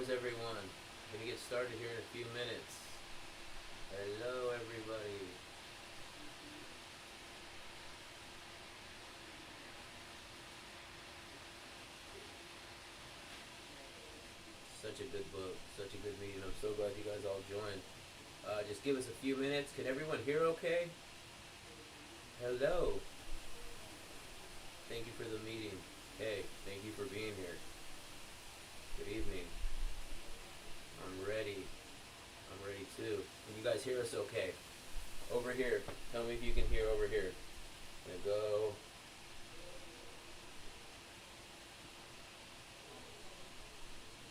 is everyone? Gonna get started here in a few minutes. Hello, everybody. Such a good book, such a good meeting. I'm so glad you guys all joined. Just give us a few minutes. Can everyone hear okay? Hello. Thank you for the meeting. Hey, thank you for being here. Good evening. I'm ready. I'm ready too. Can you guys hear us okay? Over here. Tell me if you can hear over here. Gonna go.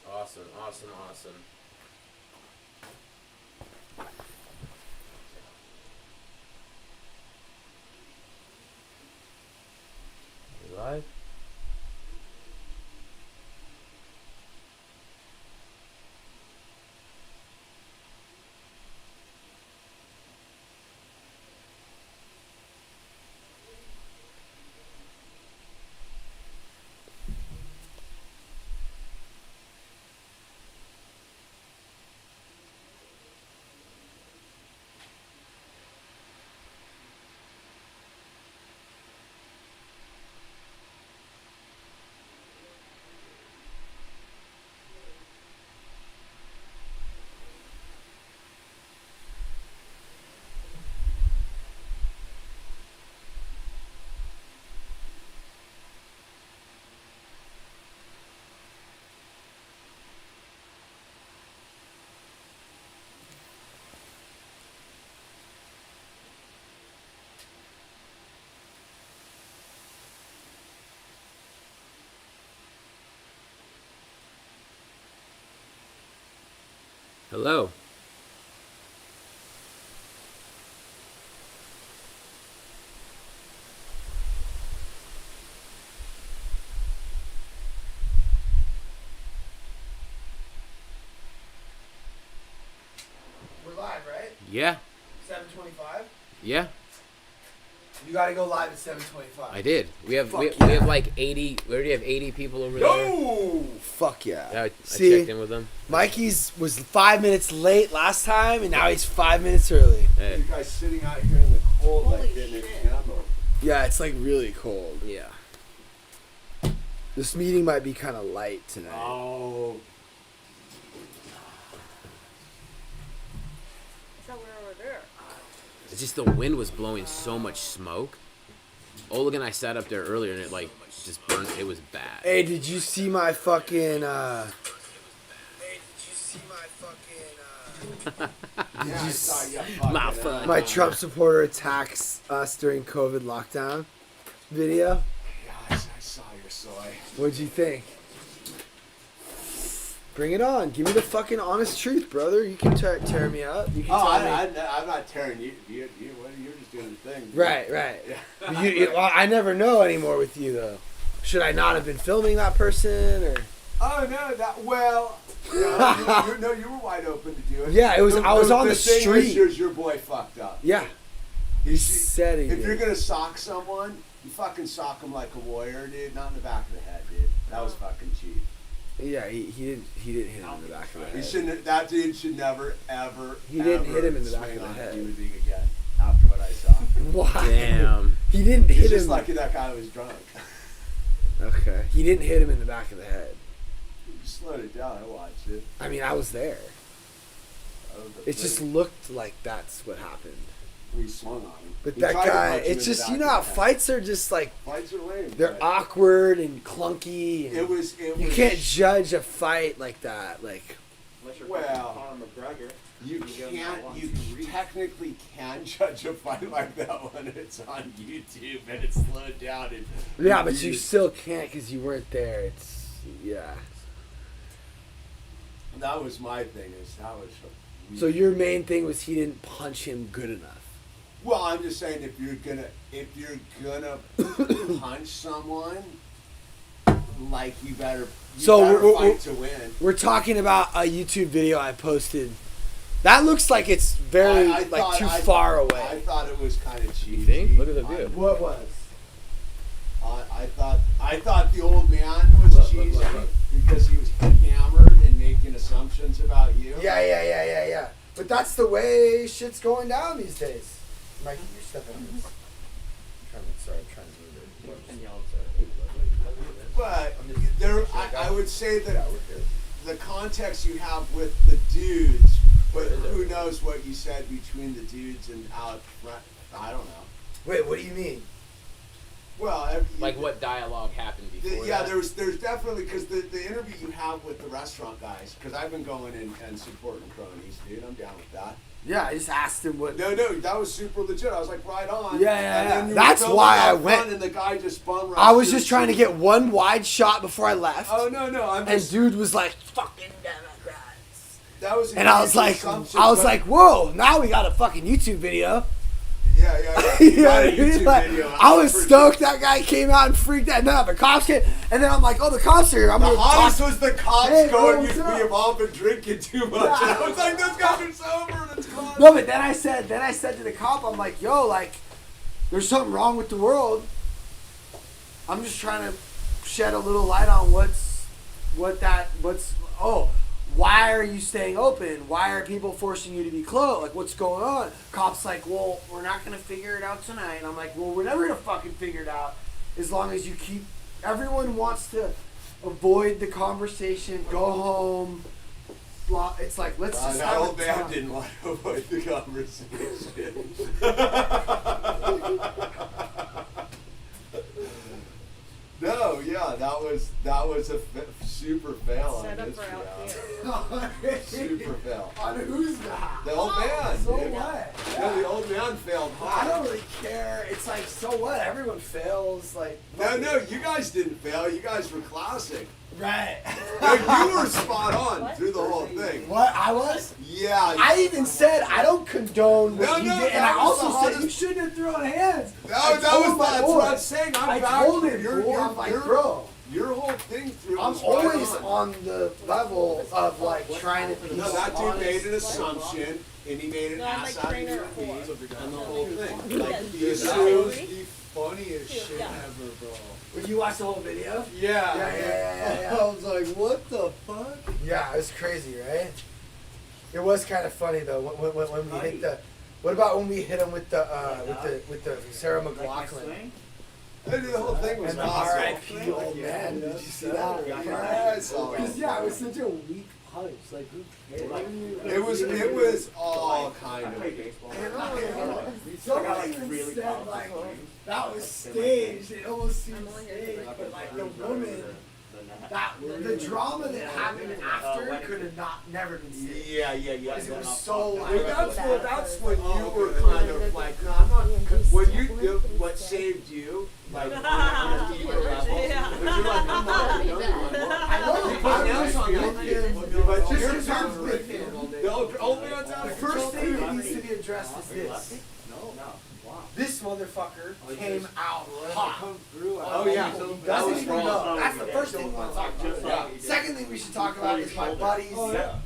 Awesome, awesome, awesome. You live? Hello. We're live, right? Yeah. 7:25. Yeah. You gotta go live at 7:25. I did. We have like 80. We already have 80 people over there. No! Fuck yeah. Yeah, I See, checked in with them. Mikey's was 5 minutes late last time, and now he's 5 minutes early. Hey. You guys sitting out here in the cold Holy like getting shit. a camo. Yeah, it's like really cold. Yeah. This meeting might be kind of light tonight. Oh. I thought we were over there. It's just the wind was blowing so much smoke. Oleg and I sat up there earlier and it like just burned. It was bad. Hey, did you see my fucking? Yeah, I saw you My fucking fun. My Trump supporter attacks us during COVID lockdown video? Yeah, I saw your soy. What'd you think? Bring it on. Give me the fucking honest truth, brother. You can tear me up. You can Oh, tell me. I'm not tearing you. You're just doing the thing. Right, right. Yeah. Well, I never know anymore with you, though. Should I not have been filming that person, or? Oh no, no, you were wide open to do it. Yeah, it was. I was on the thing street. is your boy fucked up. Yeah. He said he If did. you're gonna sock someone, you fucking sock him like a warrior, dude. Not in the back of the head, dude. That was fucking cheap. Yeah, he didn't hit him in the back of the He head. shouldn't. That dude should never, ever. He didn't ever hit him in the back swing of the on a head. human being again. After what I saw. Why? Damn. He didn't He's hit just him. lucky that guy was drunk. Okay. He didn't hit him in the back of the head. You slowed it down. I watched it. I mean, I was there. It just looked like that's what happened. We swung on him. But We that tried to guy, punch him it's in the just, back you know of how the head. fights are just like, Fights are lame. they're but awkward and clunky. And It was. you can't judge a fight like that. Like, Unless you're Well, Conor McGregor. You give him can't. that one, You 2 weeks. technically can judge a fight like that when it's on YouTube and it's slowed down. And yeah, but you still can't because you weren't there. It's, yeah. That was my thing. Is that was. So your main thing was he didn't punch him good enough. Well, I'm just saying if you're gonna punch someone, like you better fight to win. We're talking about a YouTube video I posted. That looks like it's very I thought- too far away. I thought it was kind of cheesy. You think? Look at the view. What was? I I thought the old man was cheesy because he was hammered and making assumptions about you. Yeah. But that's the way shit's going down these days. Mike, you're stepping on this. I'm trying to move it. But there, I would say that the context you have with the dudes, but who knows what you said between the dudes and out front. I don't know. Wait, what do you mean? Well, like what dialogue happened before? Yeah, there's definitely, because the interview you have with the restaurant guys, because I've been going in and supporting cronies, dude. I'm down with that. Yeah, I just asked him what. No, that was super legit. I was like, right on. Yeah. That's why I went. And the guy just spun right. I was just trying to get one wide shot before I left. Oh no, and dude was like, "Fucking Democrats." That was. And I was like, "Whoa! Now we got a fucking YouTube video." Yeah. You know what I mean? Like, I was stoked that guy came out and freaked out. No, the cops came, and then I'm like, "Oh, the cops are here." I'm the gonna hottest talk. was the cops going. You have all been drinking too much. Yeah. And I was like, "Those guys are sober." And it's gone. No, but then I said to the cop, I'm like, "Yo, like, there's something wrong with the world. I'm just trying to shed a little light on why are you staying open? Why are people forcing you to be closed? Like, what's going on?" Cop's like, "Well, we're not going to figure it out tonight." And I'm like, "Well, we're never going to fucking figure it out as long as you keep..." Everyone wants to avoid the conversation, go home. Blah. It's like, let's just that have old a man talk. didn't want to avoid the conversation. No, yeah, that was a super fail on Set up his for round. Super fail. On who's that? The old man. So dude. what? No, the old man failed I hard. don't really care. It's like, so what? Everyone fails. Like, No, you guys didn't fail. You guys were classic. right. No, you were spot on What? through the whole thing. What? I was? Yeah. I even said I don't condone what you No, did, and that I was also the said hottest- you shouldn't have thrown hands. That's what I'm saying. I told him, I'm like, bro, your whole thing through. I'm was always right on the level of like trying to be No, that dude honest. made an assumption, and he made an No, I'm ass like out of trainer you at four. and the whole thing. Like, Yes. this Yeah. was Three? Funniest shit Yeah. ever, bro. Would you watch the whole video? Yeah. Yeah. I was like, what the fuck? Yeah, it was crazy, right? It was kind of funny though when we hit the. What about when we hit him with the Sarah McLachlan the whole thing was and the awesome. R.I.P. old man? Did you see that? Yeah, I saw Because it. yeah, it was such a weak punch. Like who cares? It was all kind of. Someone even said like that was staged. It almost seemed staged, but like the woman, the drama that happened after could have never been staged. Yeah. Because it was so like. Well, that's when you were kind of like, no, I'm not. When you did what saved you, like on a deeper level, Yeah. because you're like, I'm not the only one. I know you put this on LinkedIn, But just you're in terms of LinkedIn. The old man's out The of first control. thing that needs to be addressed is this. This motherfucker came out hot. Oh yeah, Doesn't even know. That's the first thing we want to talk about. Yeah. Second thing we should talk about is my buddy's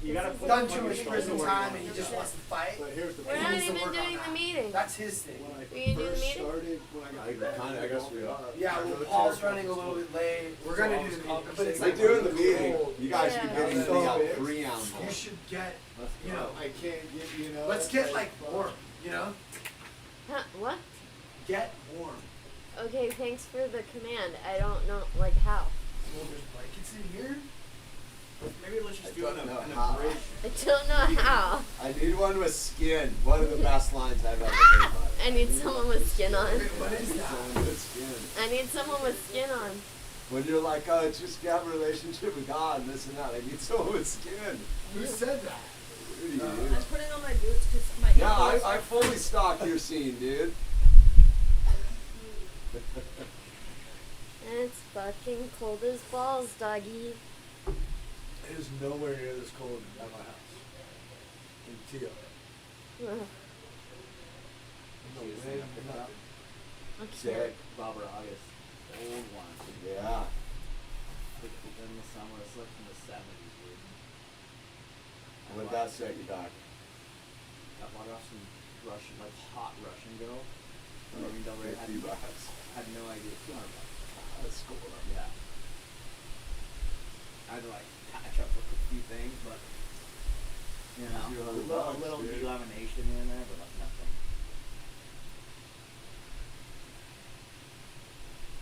You gotta put done too much prison time and he just wants to fight. But here's the We're thing. not needs to even work on doing that. the meeting. That's his thing. When I We gonna do the first meeting? started, when I got I guess we are. Yeah, well, Paul's running a little bit late. We're gonna do the meeting, but it's We're like doing the meeting. You guys Yeah. are getting the preamble. You should get, you know, I can't get, you know. let's get like warm, you know? Huh, what? Get warm. Okay, thanks for the command. I don't know, like, how. Well, there's blankets in here. Maybe let's just I do don't an know how. abridged. I don't know how. I need one with skin. One of the best lines I've ever heard. I need someone with skin on. What is that? Someone with skin. I need someone with skin on. When you're like, oh, just have a relationship with God and this and that. I need someone with skin. Who said that? Who do you? I'm putting on my boots because my Yeah, ankles I fully stock your scene, dude. And it's fucking cold as balls, doggy. It is nowhere near this cold at my house. In Tio. Ugh, No wind, nothing. I'm Sick. Robert August, old one. Yeah. Like in the summer, it's like from the 70s, dude. What that set you back? I bought off some Russian, like hot Russian girl. From Marine Del Rey. $50 bucks. Had no idea. $200. That's cool. Yeah. I had to like patch up with a few things, but you know, $200 a little dude. delamination here and there, but like nothing.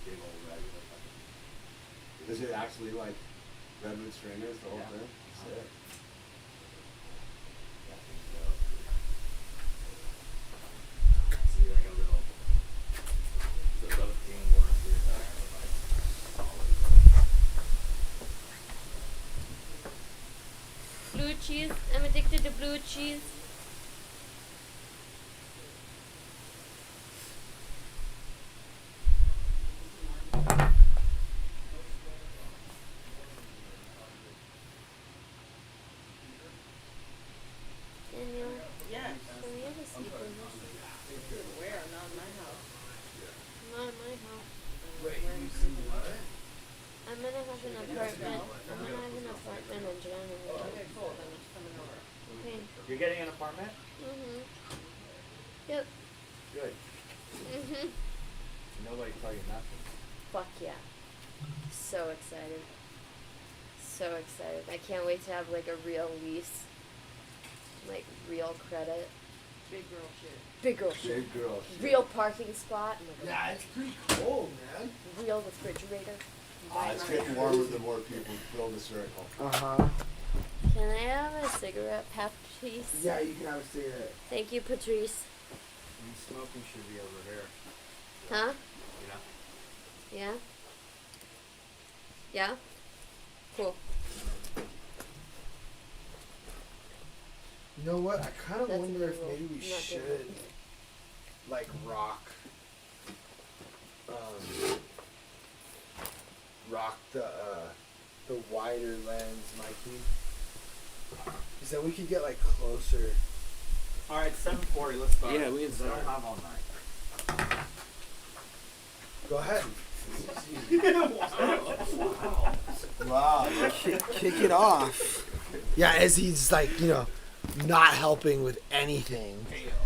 Big old regular fucking. Is it actually like redwood stringers, the whole Yeah. thing? Sick. See like a little game work here and there, but like solid. Blue cheese. I'm addicted to blue cheese. Daniel, Yes. can we have a sleepover? Where? Not in my house. Not in my house. Wait, you see what? I'm gonna have an apartment. I'm gonna have an apartment in January. Okay, cool. Then it's coming over. Okay. You're getting an apartment? Mhm. Yep. Good. Mhm. Nobody tell you nothing. Fuck yeah. So excited. So excited. I can't wait to have like a real lease. Like real credit. Big girl shit. Big girl shit. Big girl. shit. Real parking spot. And like Yeah, it's pretty cool, man. a real refrigerator. It's getting warmer the more people fill the circle. Uh-huh. Can I have a cigarette, Patrice? Yeah, you can have a cigarette. Thank you, Patrice. Smoking should be over here. Huh? You know? Yeah? Yeah? Cool. You know what? I kind of That's wonder if cool. maybe we Not good. should, like, rock the wider lens, Mikey. Because then we could get, like, closer. Alright, 7:40, let's start. Yeah, we can 'cause I don't start. have all night. Go ahead. Wow. Kick it off. Yeah, as he's, like, not helping with anything.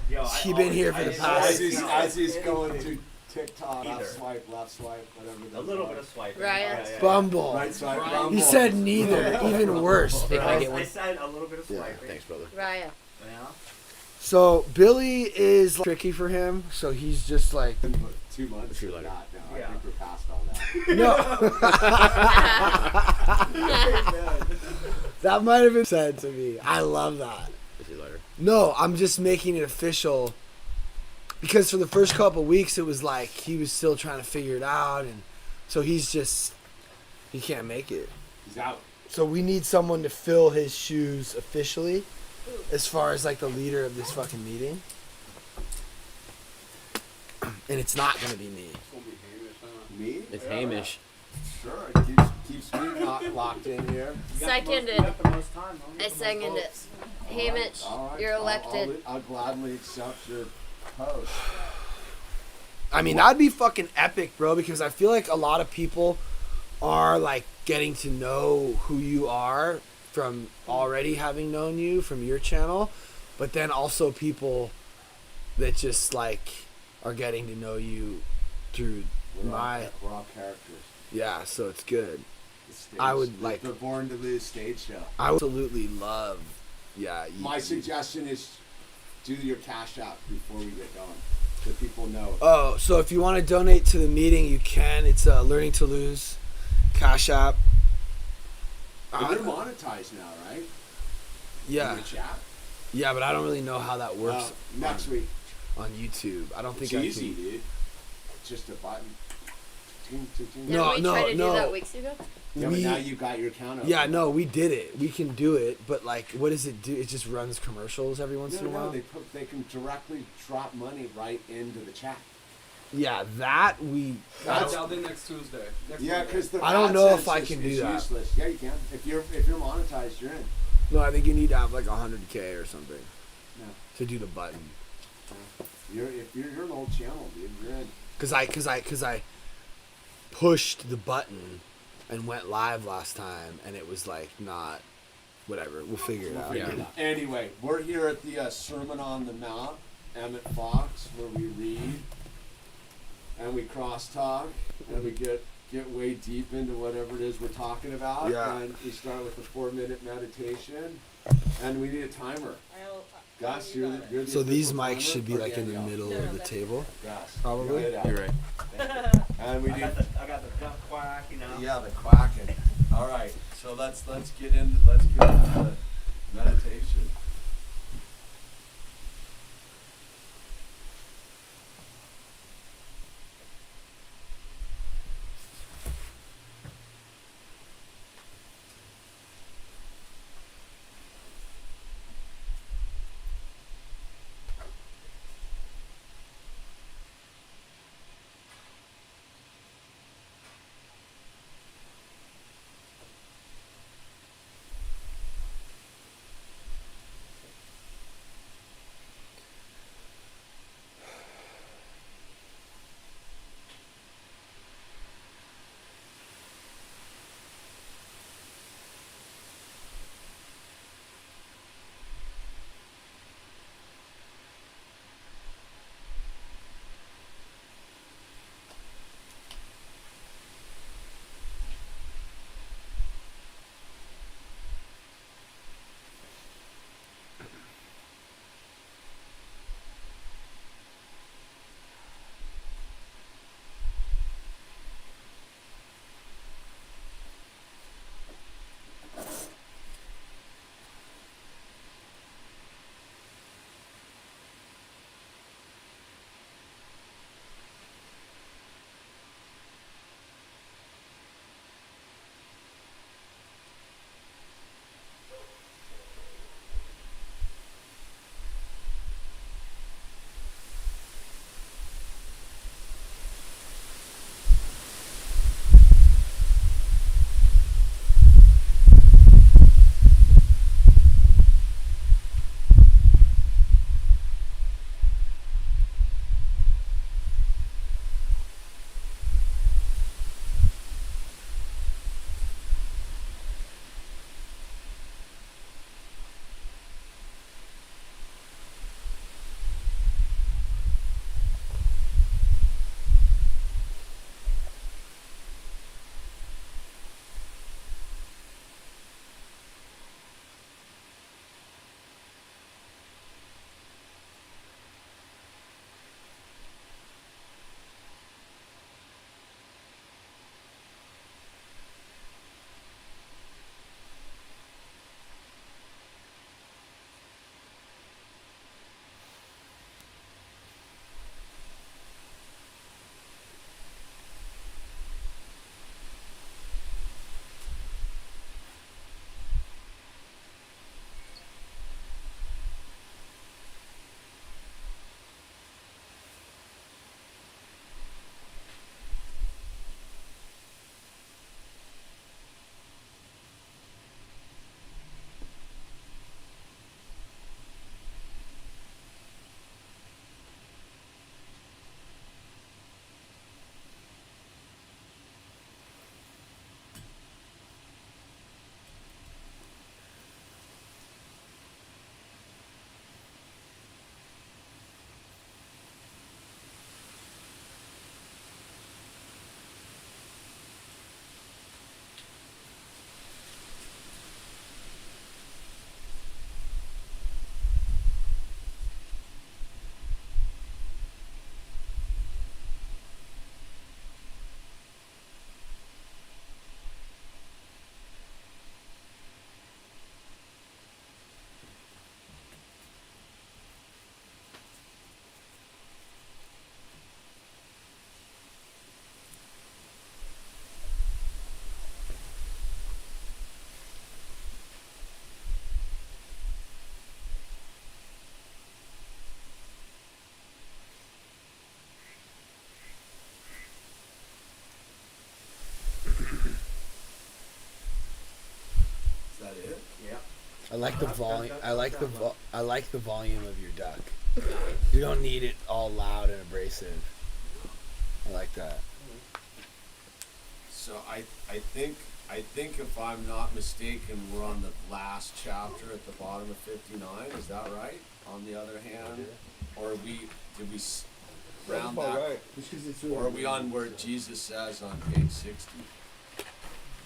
Yo, He been here for the past- As he's going to TikTok, Either. left swipe, whatever. A little bit of swiping. Ryan. Bumble. Right swipe. Right. Bumble. He said neither. Even worse, Hey, can I bro. get one? I said a little bit of Yeah, swiping. thanks, brother. Raya. Yeah. So, Billy is tricky for him, so he's just like... 2 months. See you later. Not, no, Yeah. I think we're past all that. No. That might have been said to me. I love that. See you later. No, I'm just making it official because for the first couple weeks it was like he was still trying to figure it out, and so he can't make it. He's out. So we need someone to fill his shoes officially as far as like the leader of this fucking meeting. And it's not going to be me. Me? It's Hamish. Sure. It keeps me not locked in here. Seconded. You got the most time, huh? I second it. Hamish, All right. you're elected. I'll gladly accept your post. I mean, that'd be fucking epic, bro, because I feel like a lot of people are like getting to know who you are from already having known you from your channel, but then also people that just like are getting to know you through We're my all characters. yeah, so it's good. The stage, I would like the Born to Lose stage show. I would absolutely love My suggestion is do your cash out before we get going, so people know. Oh, so if you want to donate to the meeting, you can. It's Learning to Lose Cash App. And you're monetized now, right? Yeah, In the chat. yeah, but I don't really know how that works Next week. on YouTube. I don't think It's I easy, can. dude. Just a button. Didn't No, we no, try to no. do that weeks ago? Yeah, but now you got your account open. Yeah, no, we did it. We can do it, but like, what does it do? It just runs commercials every once in a while. They can directly drop money right into the chat. Yeah, that we. That's- I'll do next Tuesday. Yeah, because the I don't know if AdSense I is- can do is that. Useless. Yeah, you can. If you're monetized, you're in. No, I think you need to have like 100K or something No. to do the button. If you're an old channel, dude, you're in. Cause I pushed the button and went live last time, and it was like not. Whatever, we'll figure it out. Yeah. Anyway, we're here at the Sermon on the Mount, Emmett Fox, where we read and we crosstalk and we get get way deep into whatever it is we're talking about. Yeah. And we start with a 4-minute meditation, and we need a timer. Gus, you're the So these official mics timer? should be Or like in the Danielle? middle No, of the that's- table. Gus, Probably. you're good at it. You're right. And we I need got the duck quack, you know. yeah, the quacking. All right, so let's get into the meditation. Is that it? Yeah. I like the volume. I like the volume of your duck. You don't need it all loud and abrasive. I like that. So I think if I'm not mistaken, we're on the last chapter at the bottom of 59. Is that right? On the other hand, or around That's about that? right. Just 'cause it's Or really are we on where Jesus says on page 60?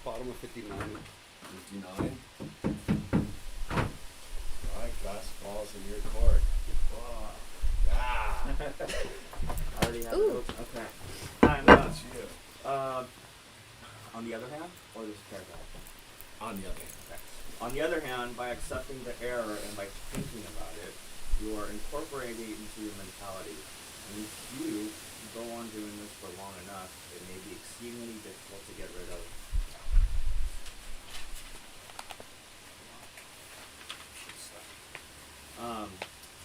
Bottom of 59. 59? Alright, Gus, balls in your court. Whoa. Ah, I already have Ooh. it open. Okay. I'm that's you. on the other hand, or this paragraph? On the other hand. Okay. On the other hand, by accepting the error and by thinking about it, you are incorporating it into your mentality. And if you go on doing this for long enough, it may be exceedingly difficult to get rid of.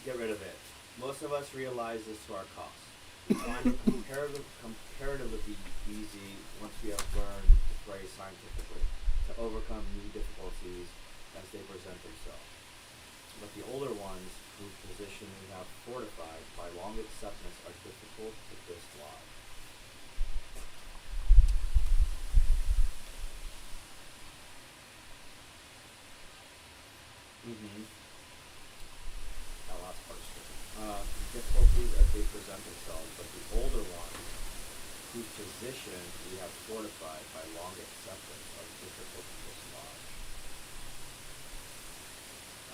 Get rid of it. Most of us realize this to our cost. We find it comparatively easy once we have learned the phrase scientifically to overcome new difficulties as they present themselves. But the older ones, whose position we have fortified by long acceptance, are difficult to dislodge. That last part is good. Difficulties as they present themselves, but the older ones, whose position we have fortified by long acceptance, are difficult to dislodge.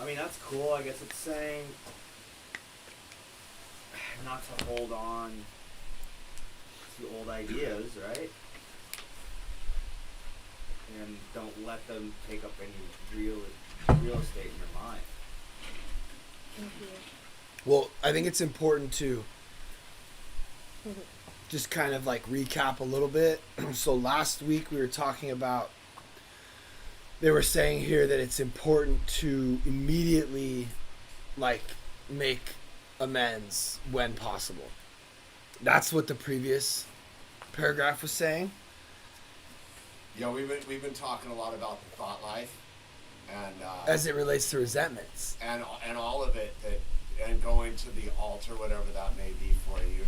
I mean, that's cool. I guess it's saying not to hold on to old ideas, right? And don't let them take up any real estate in your mind. Thank you. Well, I think it's important to just kind of like recap a little bit. So last week we were talking about, they were saying here that it's important to immediately like make amends when possible. That's what the previous paragraph was saying. You know, we've been talking a lot about the thought life, and As it relates to resentments. and all of it, that and going to the altar, whatever that may be for you,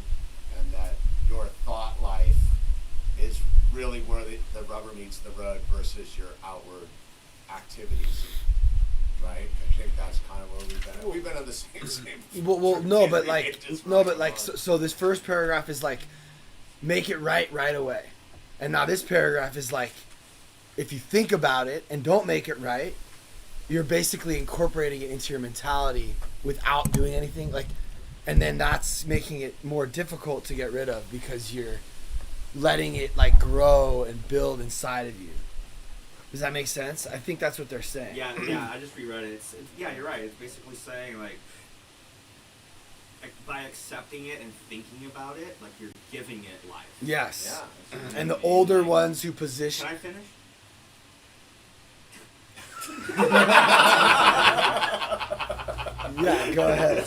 and that your thought life is really where the rubber meets the road versus your outward activities, right? I think that's kind of where we've been on the same. Well, no, but like, just no, but running like, on. so this first paragraph is like, make it right away. And now this paragraph is like, if you think about it and don't make it right, you're basically incorporating it into your mentality without doing anything. Like, and then that's making it more difficult to get rid of because you're letting it like grow and build inside of you. Does that make sense? I think that's what they're saying. Yeah, I just reread it. It's yeah, you're right. It's basically saying like by accepting it and thinking about it, like you're giving it life. Yes. Yeah. And the older ones who position. Can I finish? Yeah, go ahead.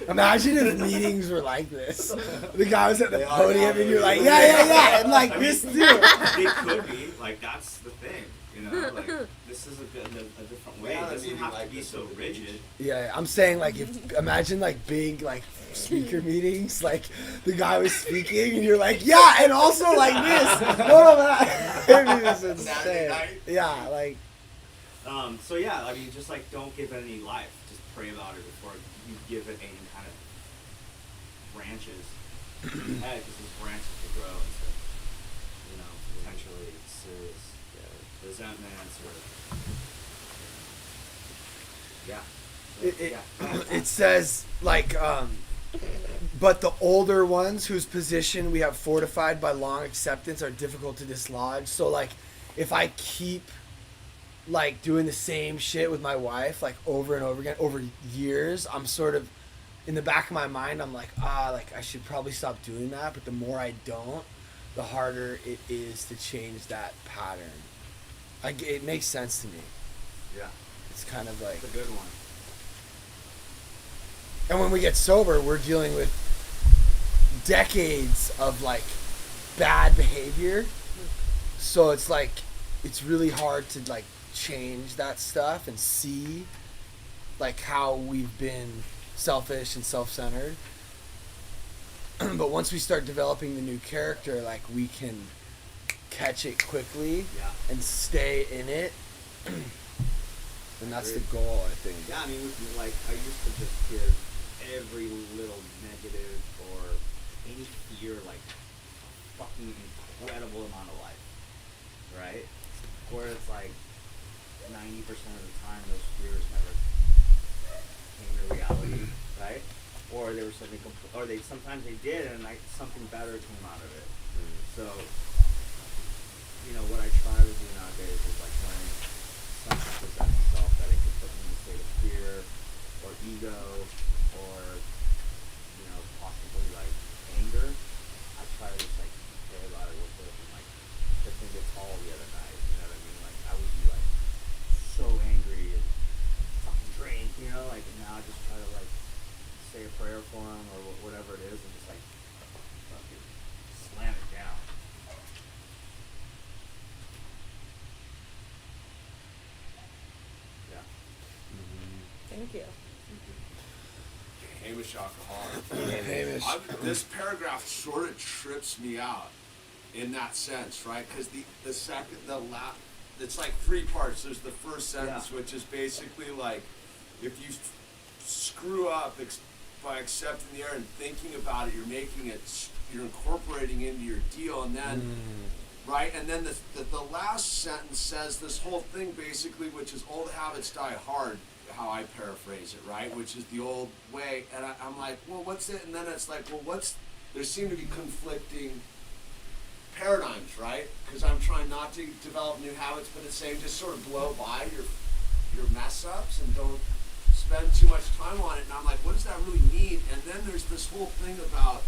Imagine if meetings were like this. The guy was at the They are podium now, and you're like, baby. yeah, and like this too. It could be like that's the thing, you know. Like this is a different way. Yeah, It doesn't meeting have like to be this so would be rigid. Yeah, I'm saying like if imagine like big like speaker meetings, like the guy was speaking and you're like, yeah, and also like this. No, but this is Saturday insane. night. Yeah, like So yeah, I mean, just like don't give it any life. Just pray about it before you give it any kind of branches in your head, because these branches will grow into, you know, potentially serious resentments or yeah. So, it says like but the older ones whose position we have fortified by long acceptance are difficult to dislodge. So like if I keep like doing the same shit with my wife like over and over again over years, I'm sort of in the back of my mind I'm like like I should probably stop doing that, but the more I don't, the harder it is to change that pattern. Like it makes sense to me. yeah, It's kind of like, it's a good one. and when we get sober, we're dealing with decades of like bad behavior. So it's like, it's really hard to like change that stuff and see like how we've been selfish and self-centered. But once we start developing the new character, like we can catch it quickly Yeah. and stay in it. And that's the goal, I think. Yeah, I mean, like I used to just give every little negative or any fear like a fucking incredible amount of life, right? Where it's like 90% of the time those fears never came to reality, right? Or there was something, or they sometimes they did, and like something better came out of it. So, you know, what I try to do nowadays is like when something presents itself that it could put me in a state of fear or ego or, you know, possibly like anger, I try to just like pray about it with it and like the thing gets tall the other night, you know what I mean? Like I would be like so angry and fucking drained, you know, like now I just try to like say a prayer for him or whatever it is and just like fucking slam it down. Yeah. Thank you. Hamish alcoholic. Hamish. This paragraph sort of trips me out in that sense, right? Because the second, it's like three parts. There's the first sentence, which is basically like, if you screw up by accepting the error and thinking about it, you're incorporating into your deal, and then, right? And then the last sentence says this whole thing basically, which is old habits die hard, how I paraphrase it, right? Which is the old way, and I'm like, well, what's it? And then it's like, well, there seem to be conflicting paradigms, right? Because I'm trying not to develop new habits, but it's saying just sort of blow by your mess ups and don't spend too much time on it. And I'm like, what does that really mean? And then there's this whole thing about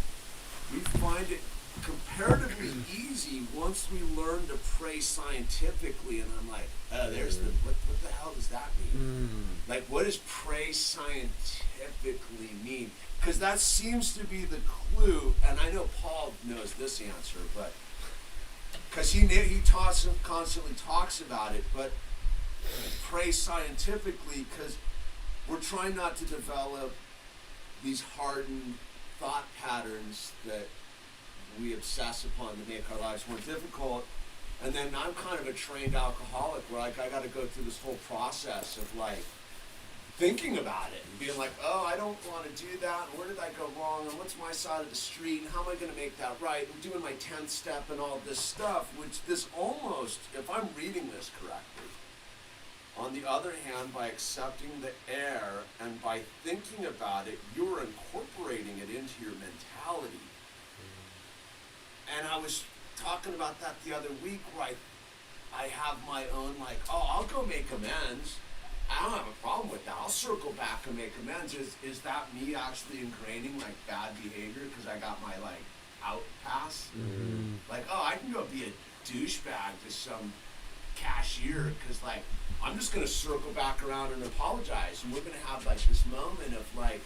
we find it comparatively easy once we learn to pray scientifically. And I'm like, there's what the hell does that mean? Like, what does pray scientifically mean? Because that seems to be the clue. And I know Paul knows this answer, but because he constantly talks about it, but pray scientifically because we're trying not to develop these hardened thought patterns that we obsess upon to make our lives more difficult. And then I'm kind of a trained alcoholic where like I got to go through this whole process of like thinking about it and being like, oh, I don't want to do that. And where did I go wrong? And what's my side of the street? And how am I going to make that right? And doing my 10th step and all this stuff, which this almost, if I'm reading this correctly, on the other hand, by accepting the error and by thinking about it, you're incorporating it into your mentality. And I was talking about that the other week where I have my own like, oh, I'll go make amends. I don't have a problem with that. I'll circle back and make amends. Is that me actually ingraining like bad behavior because I got my like out pass? Like, oh, I can go be a douchebag to some cashier because like I'm just gonna circle back around and apologize, and we're gonna have like this moment of like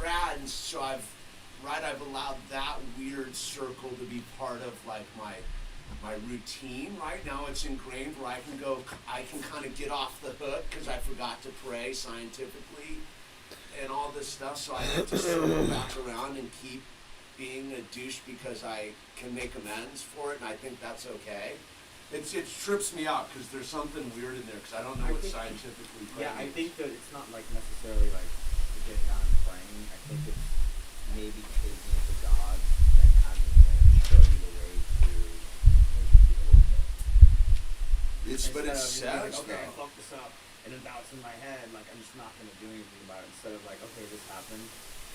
rad. And so I've allowed that weird circle to be part of like my routine. Right now it's ingrained where I can kind of get off the hook because I forgot to pray scientifically and all this stuff, so I have to circle back around and keep being a douche because I can make amends for it, and I think that's okay. It trips me out because there's something weird in there because I don't know what scientifically praying Yeah, I is. think that it's not like necessarily like getting down and praying. I think it's maybe taking it to God and having Him show you the way to make you feel okay. But it Instead of being says like, okay, I though. fucked this up, and it bounced in my head. Like I'm just not gonna do anything about it. Instead of like, okay, this happened.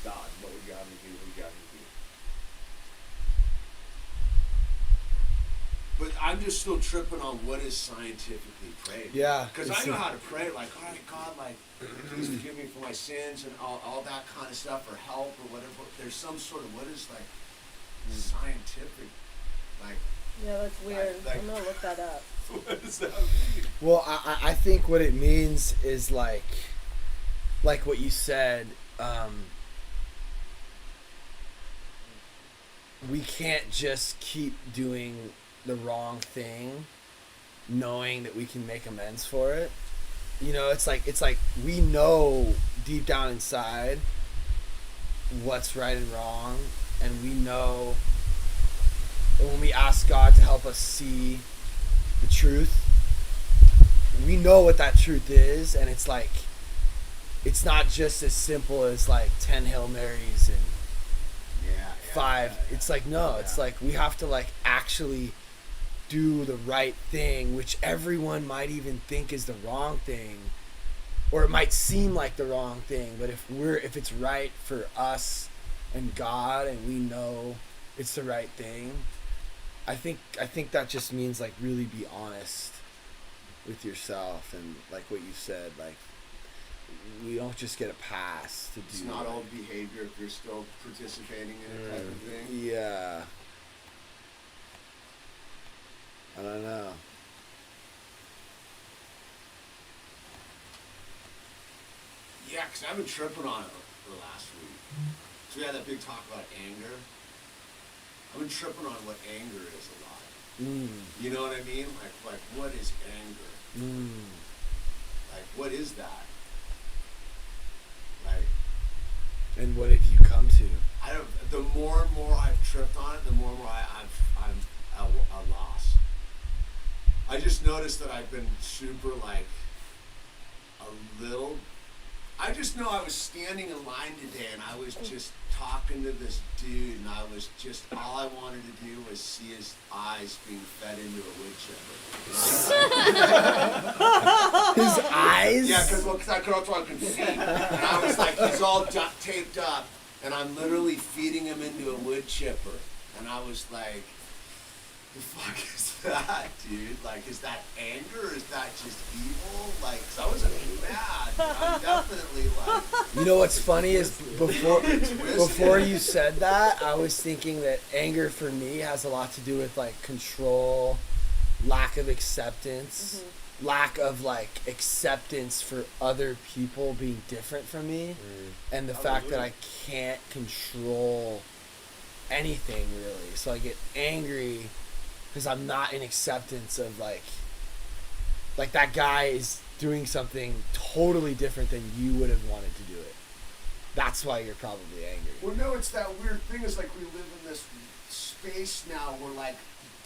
God, what would you have me do? What would you have me do? But I'm just still tripping on what is scientifically prayed. Yeah. Because I know how to pray, like, all right, God, like, please forgive me for my sins and all that kind of stuff, or help or whatever. But there's some sort of what is like scientific, like. Yeah, that's weird. Like- I'm gonna look that up. What does that mean? Well, I think what it means is like what you said, we can't just keep doing the wrong thing knowing that we can make amends for it. You know, it's like we know deep down inside what's right and wrong, and we know, and when we ask God to help us see the truth, we know what that truth is, and it's like it's not just as simple as like 10 Hail Marys and Yeah. 5. Yeah. It's like, no, it's like we have to like actually do the right thing, which everyone might even think is the wrong thing, or it might seem like the wrong thing, but if it's right for us and God and we know it's the right thing, I think that just means like really be honest with yourself, and like what you said, like we don't just get a pass to do. It's not old behavior if you're still participating in it, type of thing. Yeah. I don't know. Yeah, because I've been tripping on it the last week. So we had that big talk about anger. I've been tripping on what anger is a lot. You know what I mean? Like what is anger? Like, what is that? Like, And what have you come to? I don't. The more and more I've tripped on it, the more and more I'm at a loss. I just noticed that I've been super like a little. I just know I was standing in line today and I was just talking to this dude and I was just, all I wanted to do was see his eyes being fed into a wood chipper. His eyes? Yeah, because that's what I can see. And I was like, he's all duct taped up and I'm literally feeding him into a wood chipper. And I was like, the fuck is that, dude? Like, is that anger or is that just evil? Like, 'cause I wasn't mad, but I'm definitely like... You know what's funny is before you said that, I was thinking that anger for me has a lot to do with like control, lack of acceptance, lack of like acceptance for other people being different from me, and the fact that I can't control anything really. So I get angry because I'm not in acceptance of like that guy is doing something totally different than you would have wanted to do it. That's why you're probably angry. Well, no, it's that weird thing. Is like we live in this space now where, like,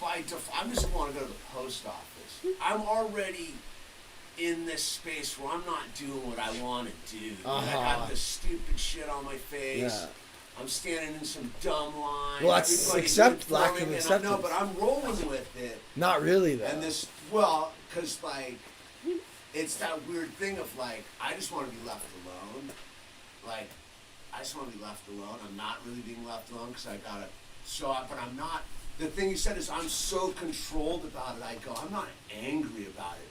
by default, I just want to go to the post office. I'm already in this space where I'm not doing what I want to do. I got this stupid shit on my face. Yeah. I'm standing in some dumb line. Well, that's lack of acceptance. No, but I'm rolling with it. Not really though. And this, well, because like, it's that weird thing of like, I just want to be left alone. Like, I just want to be left alone. I'm not really being left alone because I gotta show up, but I'm not. The thing you said is I'm so controlled about it. I go, I'm not angry about it.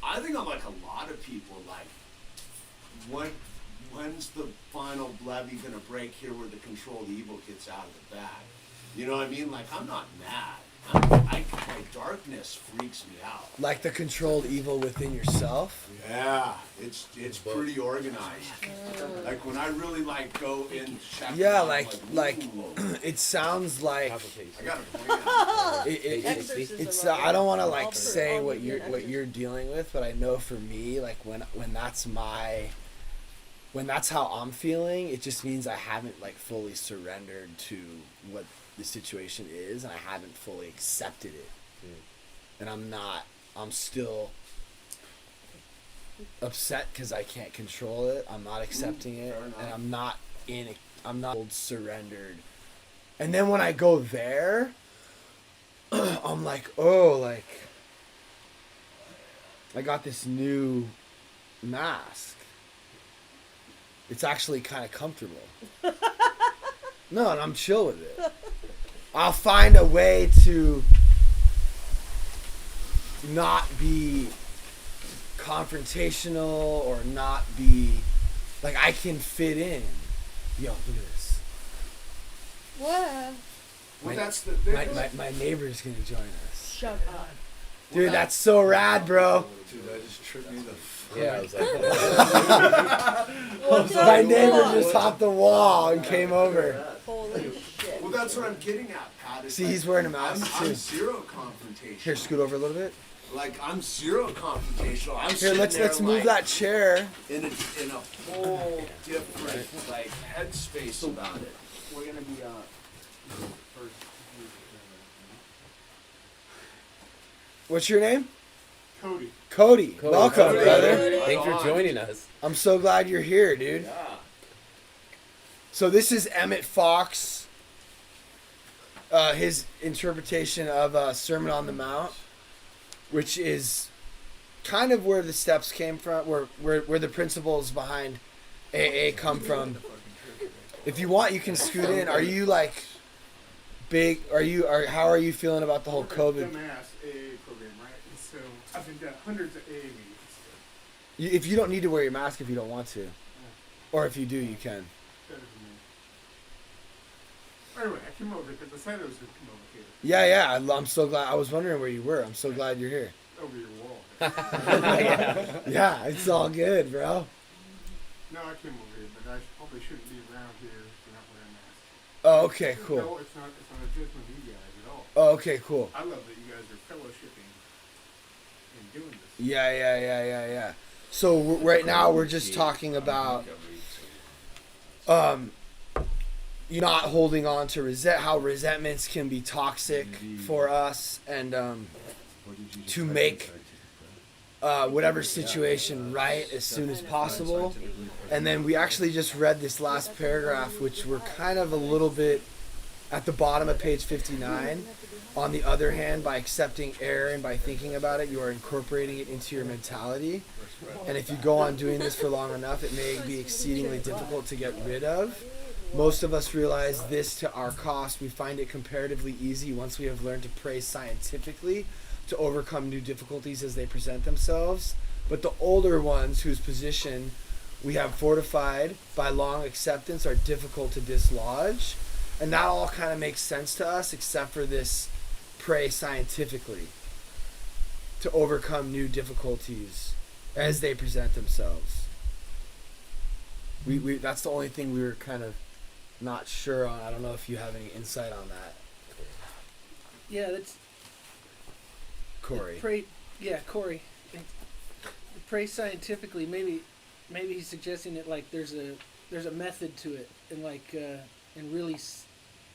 I think I'm like a lot of people. Like, when's the final levee gonna break here where the controlled evil gets out of the bag? You know what I mean? Like, I'm not mad. My darkness freaks me out. Like the controlled evil within yourself? Yeah, it's pretty organized. Like when I really like go in check. Yeah, I'm like ooh. it sounds like I gotta point out. it's I don't want to like say what you're dealing with, but I know for me, like when that's how I'm feeling, it just means I haven't like fully surrendered to what the situation is, and I haven't fully accepted it. And I'm still upset because I can't control it. I'm not accepting it, and I'm not surrendered. And then when I go there, I'm like, oh, like I got this new mask. It's actually kind of comfortable. No, and I'm chill with it. I'll find a way to not be confrontational or not be like I can fit in. Yo, look at this. What? Well, that's the thing. My neighbor's gonna join us. Shut up. Dude, that's so rad, bro. Dude, that just tripped me the fuck. Yeah, I was like, My neighbor just hopped the wall and came over. Holy shit. Well, that's what I'm getting at, Pat. It's See, like, he's wearing a mask I'm too. zero confrontation. Here, scoot over a little bit. Like, I'm zero confrontational. I'm Here, sitting let's there, move like, that chair. in a whole different like headspace about it. We're gonna be first. What's your name? Cody. Cody, Cody, welcome, Cody, brother. Thanks for joining us. I'm so glad you're here, dude. Yeah. So this is Emmett Fox. His interpretation of Sermon on the Mount, which is kind of where the steps came from, where the principles behind AA come from. If you want, you can scoot in. Are you like big? How are you feeling about the whole COVID? Dumbass AA program, right? And so I've been to hundreds of AA meetings. If you don't need to wear your mask if you don't want to, or if you do, you can. Better than me. Anyway, I came over because I said I was going to come over here. Yeah. I'm so glad. I was wondering where you were. I'm so glad you're here. Over your wall. Yeah, it's all good, bro. No, I came over here, but I probably shouldn't be around here if you're not wearing masks. Oh, okay, cool. No, it's not a judgment of you guys at all. Oh, okay, cool. I love that you guys are fellowshipping and doing this. Yeah. So right now we're just talking about you not holding on to how resentments can be toxic for us, and to make whatever situation right as soon as possible. And then we actually just read this last paragraph, which we're kind of a little bit at the bottom of page 59. On the other hand, by accepting error and by thinking about it, you are incorporating it into your mentality. And if you go on doing this for long enough, it may be exceedingly difficult to get rid of. Most of us realize this to our cost. We find it comparatively easy once we have learned to pray scientifically to overcome new difficulties as they present themselves. But the older ones whose position we have fortified by long acceptance are difficult to dislodge. And that all kind of makes sense to us, except for this pray scientifically to overcome new difficulties as they present themselves. We that's the only thing we were kind of not sure on. I don't know if you have any insight on that, Yeah, that's Corey. Corey. Pray scientifically. Maybe he's suggesting that like there's a method to it, and like and really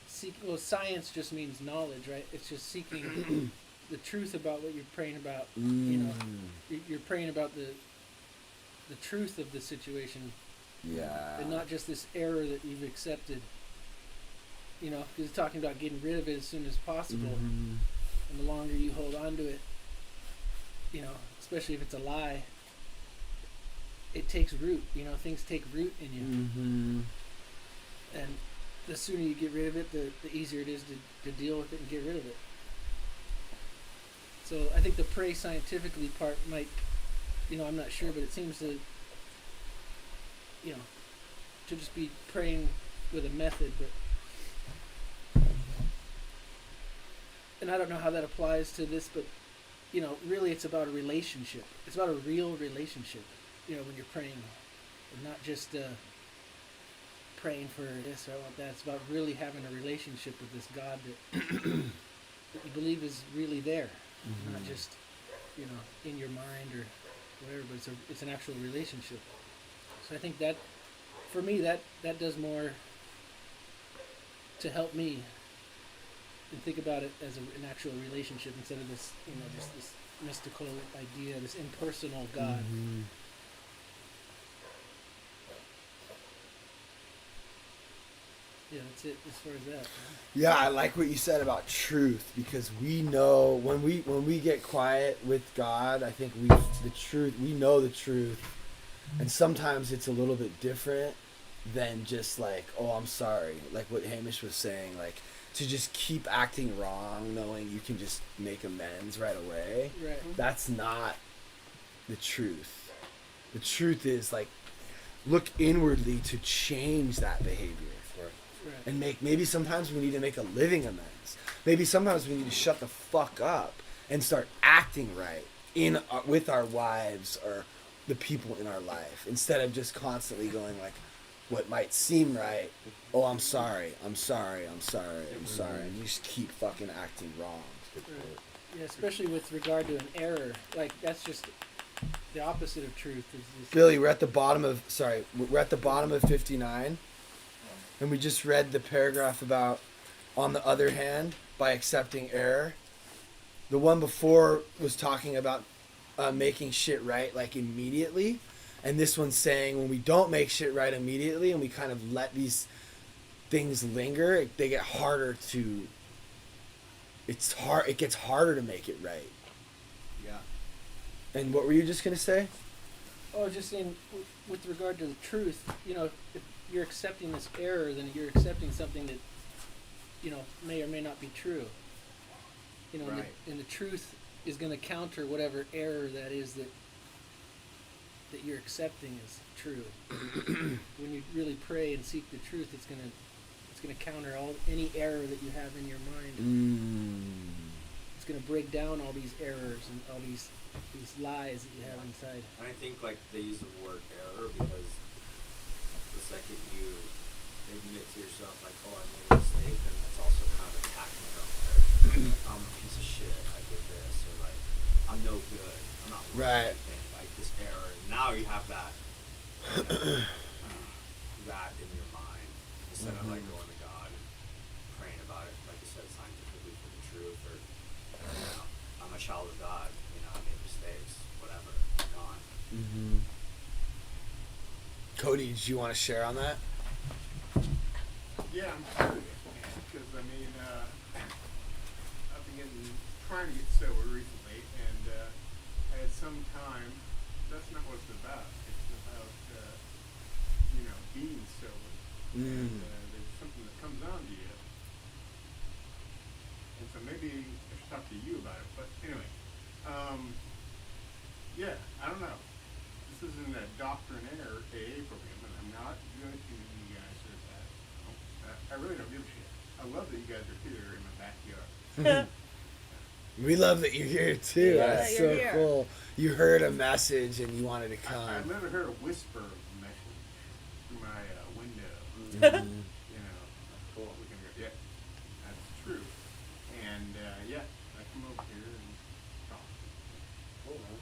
seek. Well, science just means knowledge, right? It's just seeking the truth about what you're praying about. You know, you're praying about the truth of the situation. Yeah. And not just this error that you've accepted. You know, because he's talking about getting rid of it as soon as possible. And the longer you hold on to it, you know, especially if it's a lie, it takes root. You know, things take root in you. And the sooner you get rid of it, the easier it is to deal with it and get rid of it. So I think the pray scientifically part might, you know, I'm not sure, but it seems to, you know, to just be praying with a method, but and I don't know how that applies to this, but you know, really it's about a relationship. It's about a real relationship, you know, when you're praying, and not just praying for this or I want that. It's about really having a relationship with this God that that you believe is really there, not just, you know, in your mind or whatever, but it's an actual relationship. So I think that, for me, that does more to help me and think about it as an actual relationship instead of this, you know, just this mystical idea, this impersonal God. Yeah, that's it as far as that. Yeah, I like what you said about truth, because we know when we get quiet with God, I think we know the truth, and sometimes it's a little bit different than just like, oh, I'm sorry, like what Hamish was saying, like to just keep acting wrong knowing you can just make amends right away. Right. That's not the truth. The truth is like look inwardly to change that behavior. Right. And maybe sometimes we need to make a living amends. Maybe sometimes we need to shut the fuck up and start acting right with our wives or the people in our life, instead of just constantly going like what might seem right. Oh, I'm sorry, and you just keep fucking acting wrong. Right. Yeah, especially with regard to an error, like that's just the opposite of truth. Is Billy, we're at the bottom of 59. And we just read the paragraph about, on the other hand, by accepting error. The one before was talking about making shit right like immediately, and this one's saying when we don't make shit right immediately and we kind of let these things linger, they get harder to. It's hard. It gets harder to make it right. Yeah. And what were you just gonna say? Oh, just in with regard to the truth, if you're accepting this error, then you're accepting something that, may or may not be true. Right. And the truth is going to counter whatever error that is that you're accepting as true. When you really pray and seek the truth, it's going to counter any error that you have in your mind. It's going to break down all these errors and all these lies that you have inside. And I think like they use the word error because the second you admit to yourself like, oh, I made a mistake, then that's also kind of attacking your own character. Like, I'm a piece of shit. I did this, or like I'm no good. I'm not worth Right. anything. Like this error. And now you have that that in your mind instead of like going to God and praying about it, like you said, scientifically for the truth, or I'm a child of God. I made mistakes. Whatever. Gone. Cody, did you want to share on that? Yeah, I'm curious, man, because I've been trying to get sober recently, and I had some time. That's not what it's about. It's about being sober. And there's something that comes on to you, and so maybe I should talk to you about it. But anyway, yeah, I don't know. This isn't a doctrinaire AA program, and I'm not judging you guys or that. I really don't give a shit. I love that you guys are here in my backyard. We love that you're here too. Yeah, That's that you're so here. cool. You heard a message and you wanted to come. I've never heard a whisper of a message through my window. Cool. We can go, yeah, that's true. And yeah, I come over here and talk. Cool, man.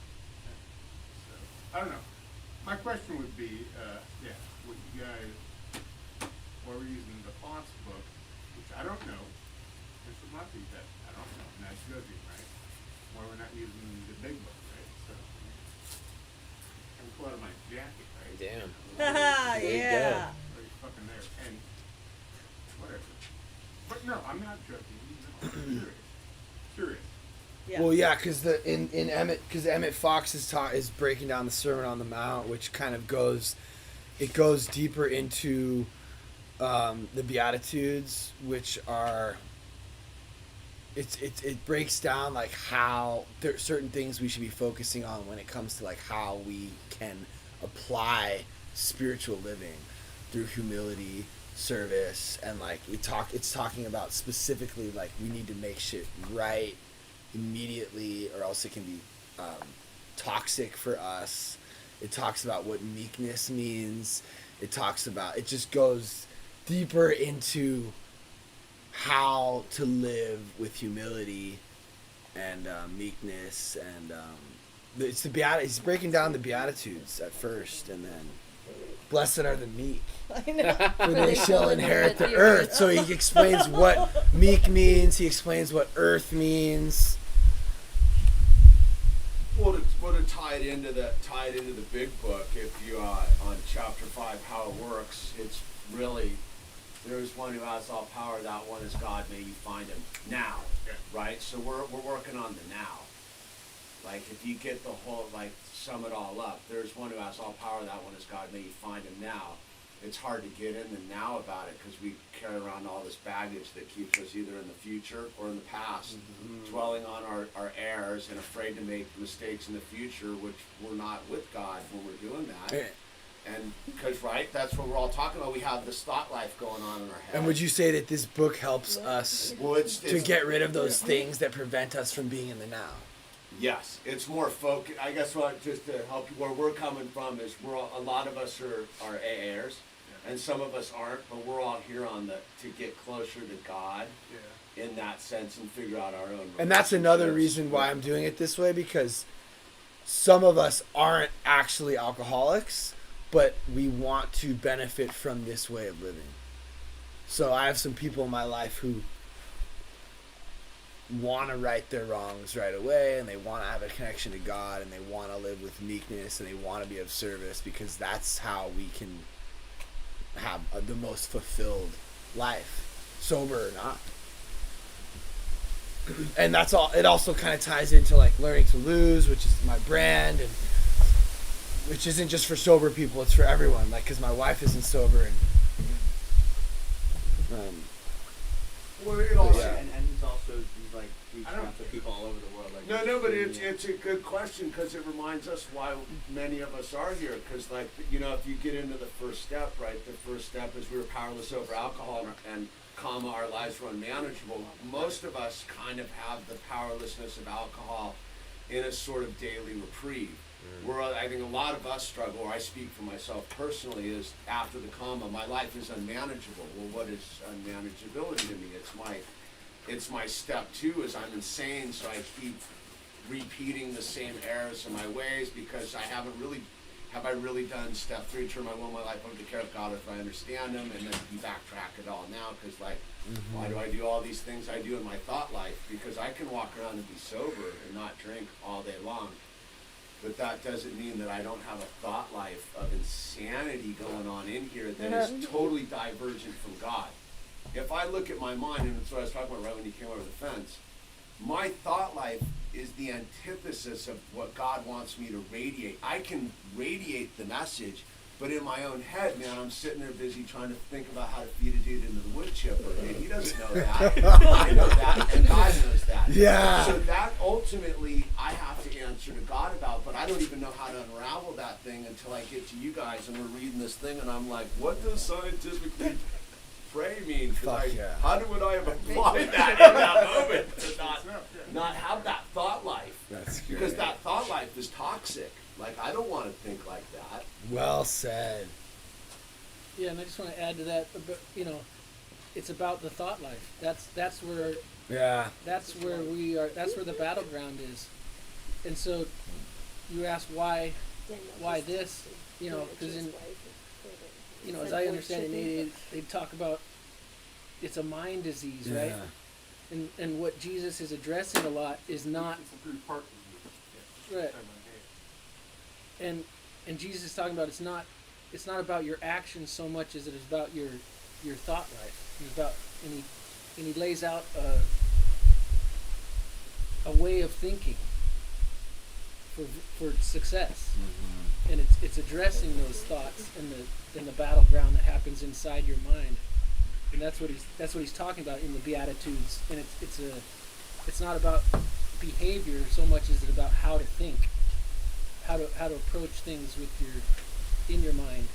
So I don't know. My question would be, would you guys, while we're using the Fox book, which I don't know, this would not be that I don't know, nice judging, right? Why we're not using the big book, right? So I'm pull out of my jacket, right? Damn. Yeah. Right fucking there, and whatever. But no, I'm not judging. No, I'm curious. Yeah. Well, yeah, because Emmett Fox is breaking down the Sermon on the Mount, which kind of goes deeper into the Beatitudes, which are it breaks down like how there are certain things we should be focusing on when it comes to like how we can apply spiritual living through humility, service, and like it's talking about specifically like we need to make shit right immediately or else it can be toxic for us. It talks about what meekness means. It just goes deeper into how to live with humility and meekness, and he's breaking down the Beatitudes at first, and then blessed are the meek, I know. for they shall inherit the earth. So he explains what meek means. He explains what earth means. Well, to tie it into the big book, if you on chapter 5, how it works, it's really there is one who has all power. That one is God. May you find him now, right? So we're working on the now. Like if you get the whole sum it all up, there's one who has all power. That one is God. May you find him now. It's hard to get in the now about it because we carry around all this baggage that keeps us either in the future or in the past, dwelling on our errors and afraid to make mistakes in the future, which we're not with God when we're doing that. And because, that's what we're all talking about. We have this thought life going on in our head. And would you say that this book helps us to get rid of those things that prevent us from being in the now? Yes, it's more focus. I guess just to help you, where we're coming from is a lot of us are AAers, and some of us aren't, but we're all here to get closer to God in that sense and figure out our own. And that's another reason why I'm doing it this way, because some of us aren't actually alcoholics, but we want to benefit from this way of living. So I have some people in my life who want to right their wrongs right away, and they want to have a connection to God, and they want to live with meekness, and they want to be of service, because that's how we can have the most fulfilled life, sober or not. And that's all. It also kind of ties into like learning to lose, which is my brand, and which isn't just for sober people, it's for everyone. Like, because my wife isn't sober, and Well, it also, Yeah. And he's like reaching I don't out to care. people all over the world. Like no, but it's a good question, because it reminds us why many of us are here. Because, like, you know, if you get into the first step, right, the first step is we were powerless over alcohol, and comma, our lives were unmanageable. Most of us kind of have the powerlessness of alcohol in a sort of daily reprieve. Where I think a lot of us struggle, or I speak for myself personally, is after the comma, my life is unmanageable. Well, what is unmanageability to me? It's my step two is I'm insane, so I keep repeating the same errors in my ways, because have I really done step three, turn my will, my life over to the care of God if I understand them, and then you backtrack it all now, because like, why do I do all these things I do in my thought life? Because I can walk around and be sober and not drink all day long. But that doesn't mean that I don't have a thought life of insanity going on in here that is totally divergent from God. If I look at my mind, and that's what I was talking about right when you came over the fence, my thought life is the antithesis of what God wants me to radiate. I can radiate the message, but in my own head, man, I'm sitting there busy trying to think about how to feed a dude into the wood chipper, and he doesn't know that. I know that, and God knows that. Yeah. So that ultimately I have to answer to God about, but I don't even know how to unravel that thing until I get to you guys, and we're reading this thing, and I'm like, what does scientifically pray mean? 'Cause Fuck yeah. how would I have applied that in that moment to not have that thought life? That's great. Because that thought life is toxic. Like, I don't want to think like that. Well said. Yeah, and I just want to add to that. You know, it's about the thought life. That's where Yeah. we are. That's where the battleground is. And so, you ask why this? You know, because as I understand it, they talk about it's a mind disease, right? Yeah. And what Jesus is addressing a lot is not It's a good part of you. right. And Jesus is talking about it's not about your actions so much as it is about your thought life. It's about and he lays out a way of thinking for success. And it's addressing those thoughts in the battleground that happens inside your mind. And that's what he's talking about in the Beatitudes. And it's not about behavior so much as it about how to think. How to approach things in your mind.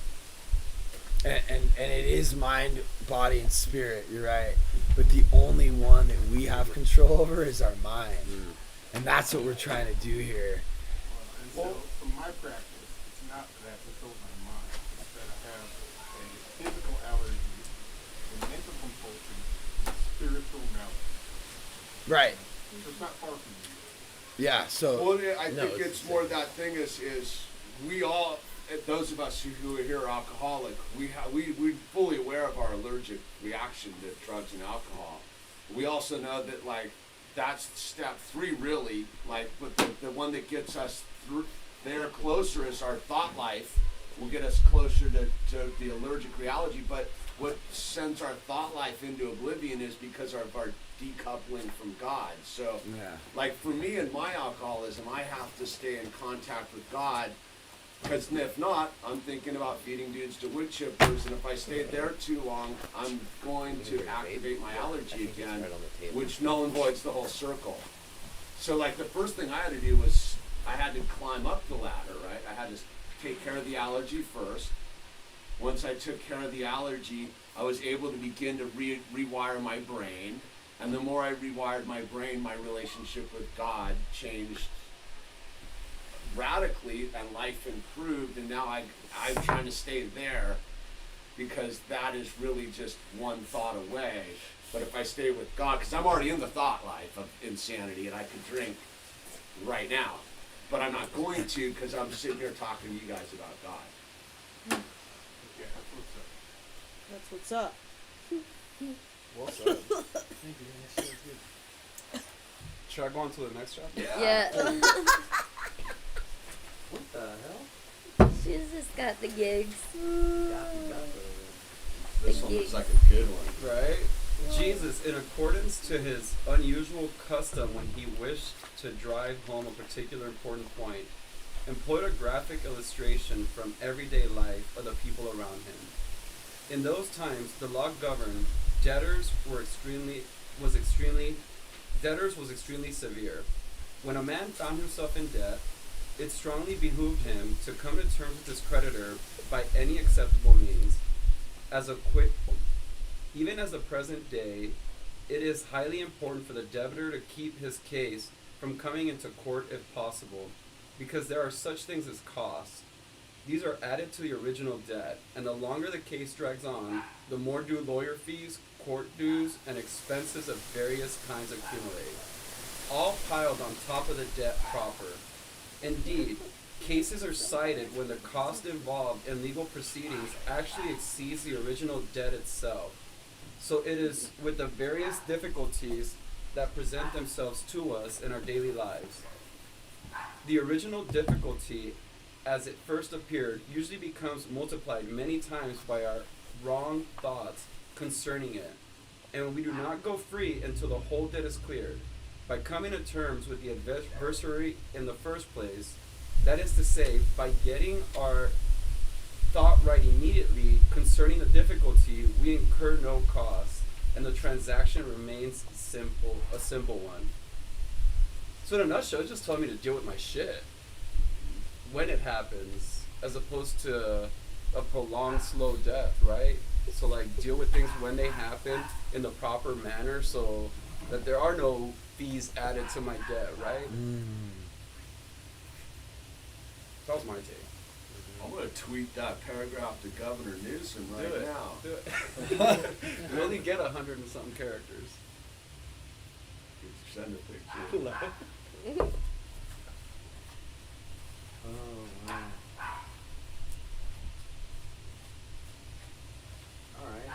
And it is mind, body, and spirit, you're right. But the only one that we have control over is our mind. And that's what we're trying to do here. And so, from my practice, it's not that I control my mind. It's that I have a physical allergy, a mental compulsion, and spiritual malady. Right. So it's not far from you. Yeah, so... Well, I No, think it's it's the more that thing is we all, those of us who are here alcoholic, we're fully aware of our allergic reaction to drugs and alcohol. We also know that, like, that's step three, really, like, but the one that gets us through there closer is our thought life will get us closer to the allergic reality, but what sends our thought life into oblivion is because of our decoupling from God. So, Yeah. like for me and my alcoholism, I have to stay in contact with God, because if not, I'm thinking about feeding dudes to wood chippers, and if I stay there too long, I'm going to activate my allergy again, which null and voids the whole circle. So, like, the first thing I had to do was I had to climb up the ladder, right? I had to take care of the allergy first. Once I took care of the allergy, I was able to begin to rewire my brain. And the more I rewired my brain, my relationship with God changed radically, and life improved. And now I'm trying to stay there, because that is really just one thought away. But if I stay with God, because I'm already in the thought life of insanity, and I could drink right now. But I'm not going to, because I'm sitting here talking to you guys about God. Yeah, that's what's up. That's what's up. Well said. Thank you, man. That was good. Should I go on to the next chapter? Yeah. What the hell? She's just got the gigs. This The one looks geeks. like a good one. Right? Jesus, in accordance to his unusual custom when he wished to drive home a particular important point, employed a graphic illustration from everyday life of the people around him. In those times, the law governed debtors was extremely severe. When a man found himself in debt, it strongly behooved him to come to terms with his creditor by any acceptable means. Even as the present day, it is highly important for the debtor to keep his case from coming into court if possible, because there are such things as costs. These are added to the original debt, and the longer the case drags on, the more do lawyer fees, court dues, and expenses of various kinds accumulate, all piled on top of the debt proper. Indeed, cases are cited when the cost involved in legal proceedings actually exceeds the original debt itself. So it is with the various difficulties that present themselves to us in our daily lives. The original difficulty, as it first appeared, usually becomes multiplied many times by our wrong thoughts concerning it, and we do not go free until the whole debt is cleared. By coming to terms with the adversary in the first place, that is to say, by getting our thought right immediately concerning the difficulty, we incur no cost, and the transaction remains a simple one. So in a nutshell, it's just telling me to deal with my shit when it happens, as opposed to a prolonged slow death, right? So like deal with things when they happen in the proper manner, so that there are no fees added to my debt, right? That was my take. I'm gonna tweet that paragraph to Governor Newsom right Do it. now. Do it. You only get 100 and something characters. Send a picture. Oh, wow. Alright.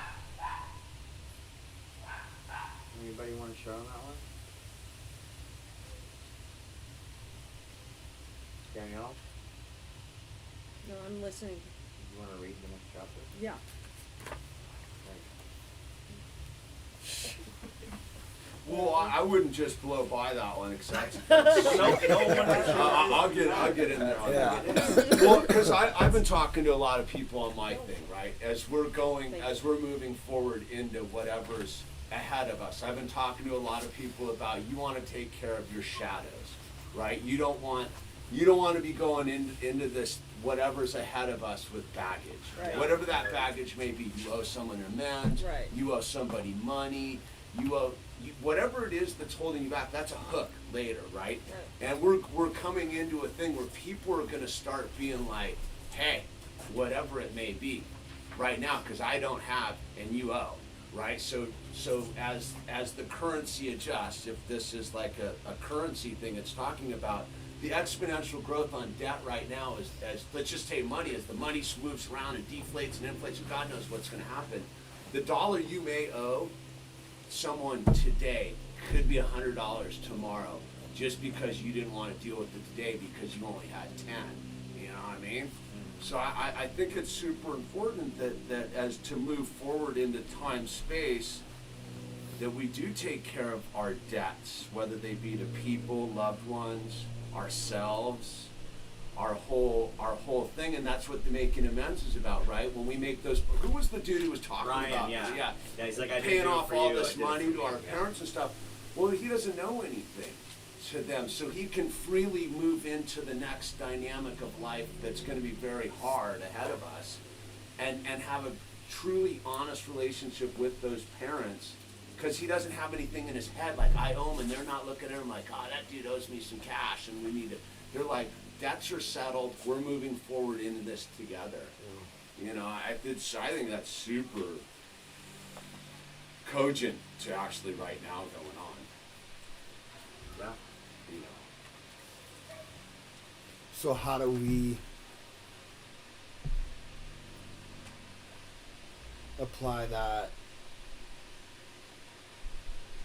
Anybody want to share on that one? Danielle, No, I'm listening. you want to read the next chapter? Yeah. Well, I wouldn't just blow by that one, except I'll get in there. Well, because I've been talking to a lot of people on my thing, right? As we're moving forward into whatever's ahead of us. I've been talking to a lot of people about you want to take care of your shadows, right? You don't want to be going into this whatever's ahead of us with baggage. Right. Whatever that baggage may be, you owe someone an amends, Right. you owe somebody money, whatever it is that's holding you back, that's a hook later, right? Right. And we're coming into a thing where people are going to start being like, hey, whatever it may be, right now, because I don't have and you owe, right? So as the currency adjusts, if this is like a currency thing it's talking about, the exponential growth on debt right now is, as let's just say money, as the money moves around and deflates and inflates, and God knows what's going to happen. The dollar you may owe someone today could be $100 tomorrow, just because you didn't want to deal with it today because you only had 10. You know what I mean? So I think it's super important that as to move forward into time space, that we do take care of our debts, whether they be to people, loved ones, ourselves, our whole thing, and that's what the making amends is about, right? When we make those, who was the dude who was talking Ryan, about yeah. this? Yeah, He's like, I didn't paying do it off for all you, I this did it money for to you. our Yeah. parents and stuff. Well, he doesn't know anything to them, so he can freely move into the next dynamic of life that's going to be very hard ahead of us, and have a truly honest relationship with those parents, because he doesn't have anything in his head like I owe him, and they're not looking at him like, oh, that dude owes me some cash and we need to. They're like, debts are settled, we're moving forward into this together. You know, I think that's super cogent to actually right now going on. Yeah. You know. So how do we apply that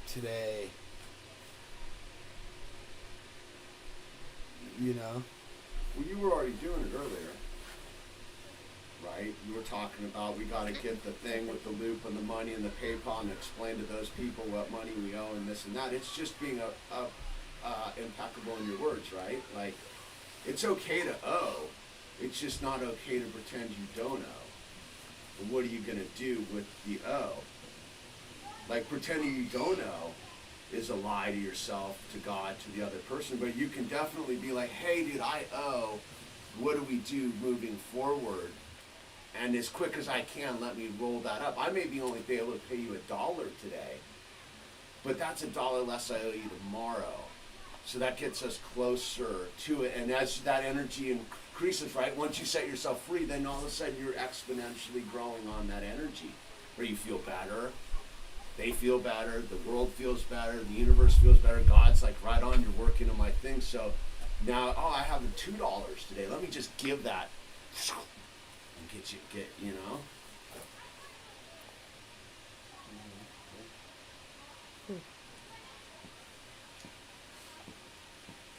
today you know. Well, you were already doing it earlier, right? You were talking about we got to get the thing with the loop and the money and the PayPal and explain to those people what money we owe and this and that. It's just being impeccable in your words, right? Like, it's okay to owe. It's just not okay to pretend you don't owe. And what are you going to do with the owe? Like, pretending you don't owe is a lie to yourself, to God, to the other person. But you can definitely be like, hey, dude, I owe. What do we do moving forward? And as quick as I can, let me roll that up. I may be only be able to pay you $1 today, but that's $1 less I owe you tomorrow. So that gets us closer to it. And as that energy increases, right, once you set yourself free, then all of a sudden you're exponentially growing on that energy, where you feel better, they feel better, the world feels better, the universe feels better, God's like, right on, you're working on my thing. So now, oh, I have $2 today, let me just give that and get you know.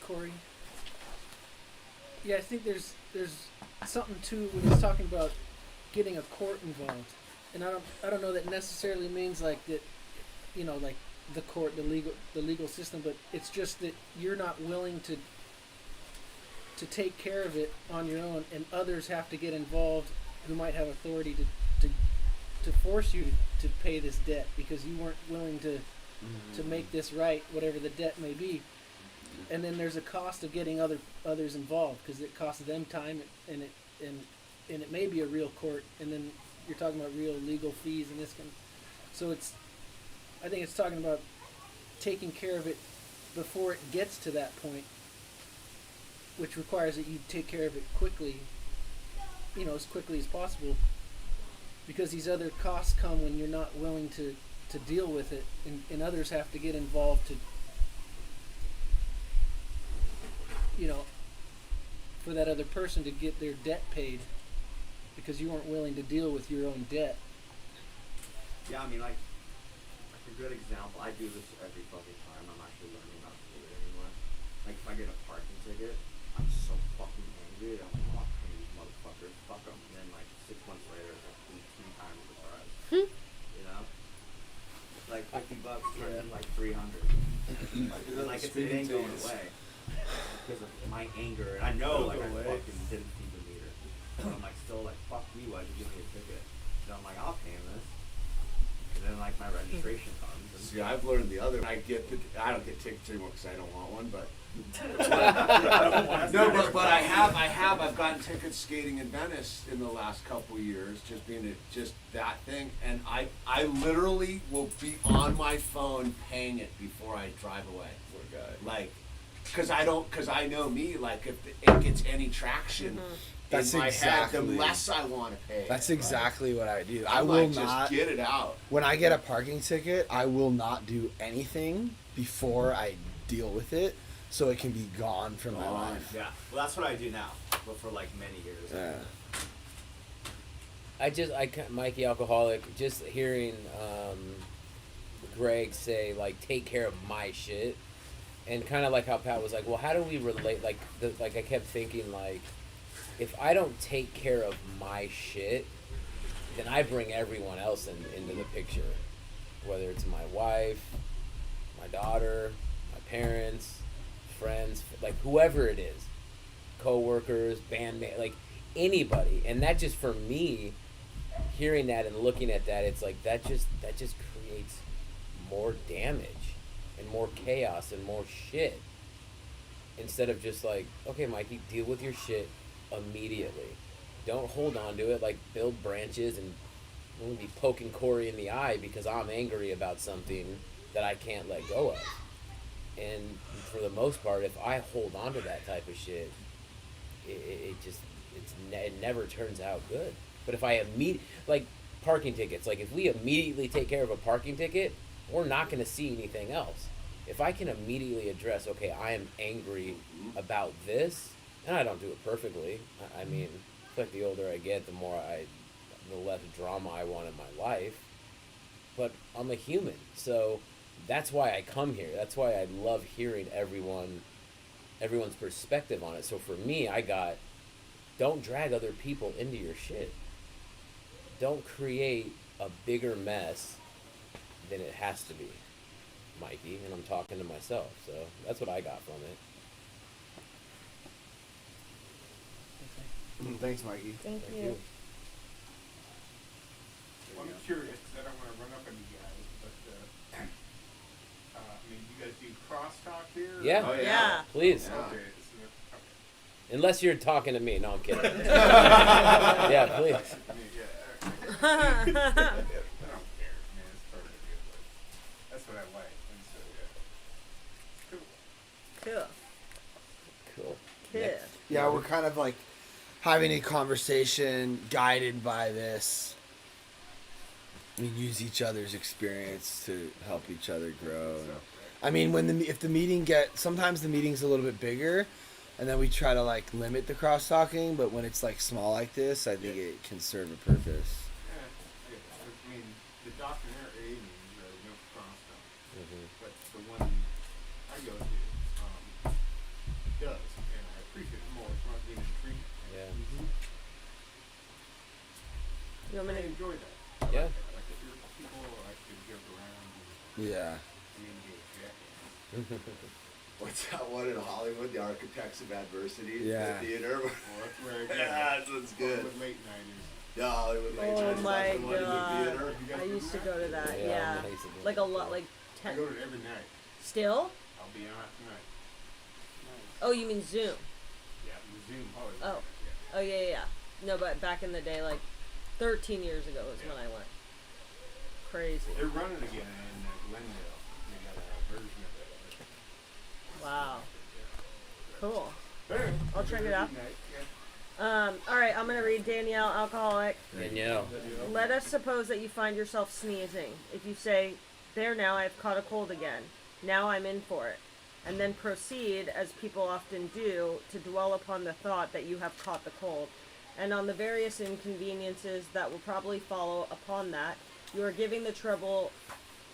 Corey. Yeah, I think there's something to when he's talking about getting a court involved, and I don't know that necessarily means like that, you know, like the court, the legal system, but it's just that you're not willing to take care of it on your own, and others have to get involved who might have authority to force you to pay this debt because you weren't willing to make this right, whatever the debt may be. And then there's a cost of getting others involved because it costs them time, and it may be a real court, and then you're talking about real legal fees and this kind. So I think it's talking about taking care of it before it gets to that point, which requires that you take care of it quickly, you know, as quickly as possible, because these other costs come when you're not willing to deal with it, and others have to get involved to, you know, for that other person to get their debt paid because you weren't willing to deal with your own debt. Yeah, I mean, like a good example, I do this every fucking time. I'm actually learning not to do it anymore. Like, if I get a parking ticket, I'm so fucking angry that I'm like, oh, these motherfuckers, fuck them. And then, like, 6 months later, it's like 18 times the price. You know? Like, $50 turns into like 300. Like, it ain't going away. Because of my anger, and I know, like, I fucking didn't feed the meter. But I'm like, still like, fuck you, why'd you give me a ticket? And I'm like, I'll pay him this. And then, like, my registration comes. And See, I've learned the other. I don't get tickets anymore because I don't want one, but. No, but I've gotten tickets skating in Venice in the last couple years, just that thing, and I literally will be on my phone paying it before I drive away. Poor guy. Like, because I know me, like, if it gets any traction That's in my head, the exactly- less I want to pay. That's exactly what I do. I I might will just not get it out. When I get a parking ticket, I will not do anything before I deal with it, so it can be gone from my life. yeah, well, that's what I do now, but for like many years. Yeah. Mikey Alcoholic, just hearing Greg say, like, take care of my shit, and kind of like how Pat was like, well, how do we relate? Like, I kept thinking, like, if I don't take care of my shit, then I bring everyone else into the picture, whether it's my wife, my daughter, my parents, friends, like whoever it is, co-workers, bandmate, like anybody. And that just, for me, hearing that and looking at that, it's like that just creates more damage and more chaos and more shit, instead of just like, okay, Mikey, deal with your shit immediately. Don't hold on to it. Like, build branches, and I'm gonna be poking Corey in the eye because I'm angry about something that I can't let go of. And for the most part, if I hold on to that type of shit, it never turns out good. But if I like parking tickets, like if we immediately take care of a parking ticket, we're not going to see anything else. If I can immediately address, okay, I am angry about this, and I don't do it perfectly. I mean, it's like the older I get, the less drama I want in my life. But I'm a human, so that's why I come here. That's why I love hearing everyone everyone's perspective on it. So for me, I got, don't drag other people into your shit. Don't create a bigger mess than it has to be, Mikey. And I'm talking to myself. So that's what I got from it. Thanks, Mikey. Thank Thank you. you. Well, I'm curious, 'cause I don't want to run up on you guys, but, I mean, you guys do crosstalk here? Yeah. Oh, Yeah. Please. Yeah. Okay, okay. Unless you're talking to me. No, I'm kidding. Yeah, please. I mean, yeah, okay. I don't care, man, it's perfect, but that's what I like, and so, yeah. Cool. Cool. Cool. Cool. Next. Yeah, we're kind of like having a conversation guided by this. We use each other's experience to help each other grow. And, I mean, if the meeting sometimes the meeting's a little bit bigger, and then we try to like limit the cross talking. But when it's like small like this, I think it can serve a purpose. Yeah, I mean, the documentary meetings are no crosstalk, Mhm. but the one I go to, does, and I appreciate it more. It's not being intriguing. Yeah. You want I me to enjoy that. I Yeah. like that. I like to hear people. I like to give around Yeah. and engage. Yeah. What's that one in Hollywood? The Architects of Adversity. Yeah. The theater. Well, that's where I go. Yeah, that's good. Hollywood late nighters. Yeah, Hollywood Late Oh Night. my That's the one in the god. theater. You guys I do used to that? go to that, Yeah, yeah. I used to do Like a that. lot, like I 10. go to it every night. Still? I'll be on it tonight. Oh, you mean Zoom? Yeah, the Zoom Hollywood. Oh. Yeah. Oh, yeah, yeah, yeah. No, but back in the day, like 13 years ago was when I went. Crazy. They're running again in Glendale. They got a version of it. Wow. Cool. But anyway, I'll check it out. every night, yeah. All right, I'm going to read Danielle, alcoholic. Danielle. Let us suppose that you find yourself sneezing. If you say, there now, I've caught a cold again. Now I'm in for it. And then proceed, as people often do, to dwell upon the thought that you have caught the cold. And on the various inconveniences that will probably follow upon that, you are giving the trouble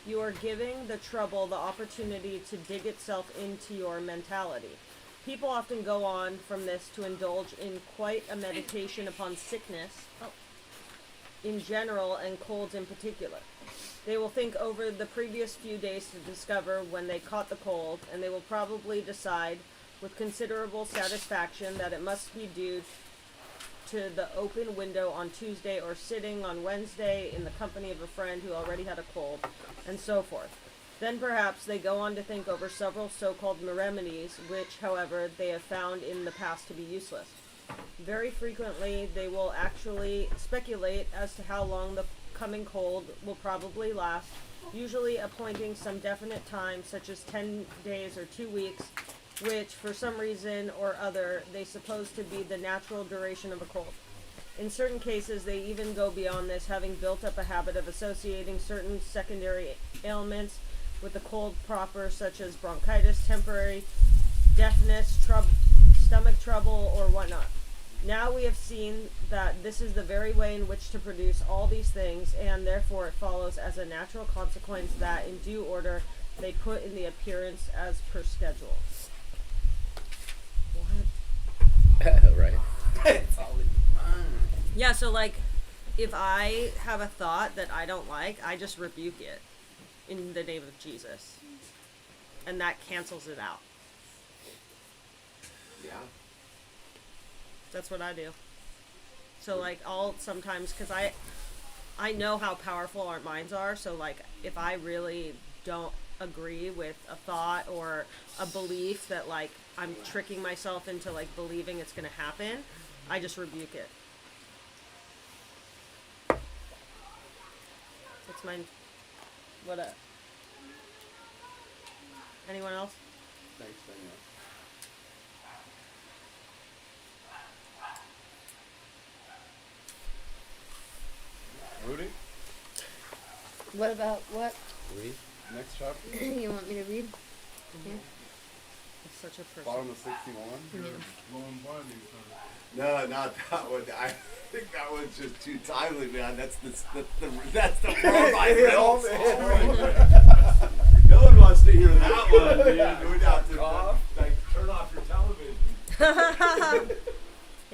the opportunity to dig itself into your mentality. People often go on from this to indulge in quite a meditation upon sickness in general and colds in particular. They will think over the previous few days to discover when they caught the cold, and they will probably decide with considerable satisfaction that it must be due to the open window on Tuesday or sitting on Wednesday in the company of a friend who already had a cold, and so forth. Then perhaps they go on to think over several so-called remedies, which, however, they have found in the past to be useless. Very frequently, they will actually speculate as to how long the coming cold will probably last, usually appointing some definite time, such as 10 days or 2 weeks, which, for some reason or other, they suppose to be the natural duration of a cold. In certain cases, they even go beyond this, having built up a habit of associating certain secondary ailments with the cold proper, such as bronchitis, temporary deafness, stomach trouble, or whatnot. Now we have seen that this is the very way in which to produce all these things, and therefore it follows as a natural consequence that, in due order, they put in the appearance as per schedule. What? Right. Yeah, so like, if I have a thought that I don't like, I just rebuke it in the name of Jesus. And that cancels it out. Yeah. That's what I do. So like, I'll sometimes, because I know how powerful our minds are, so like, if I really don't agree with a thought or a belief that like I'm tricking myself into like believing it's gonna happen, I just rebuke it. That's mine. What up? Anyone else? Thanks, Daniel. Rudy, What about what? Read. next chapter, You want me to read? Yeah. It's such a person. bottom of 61. Blowing bodies on No, not that one. I think that one's just too timely, man. That's the world I built. No one wants to hear that one, dude. We'd have to like, turn off your television.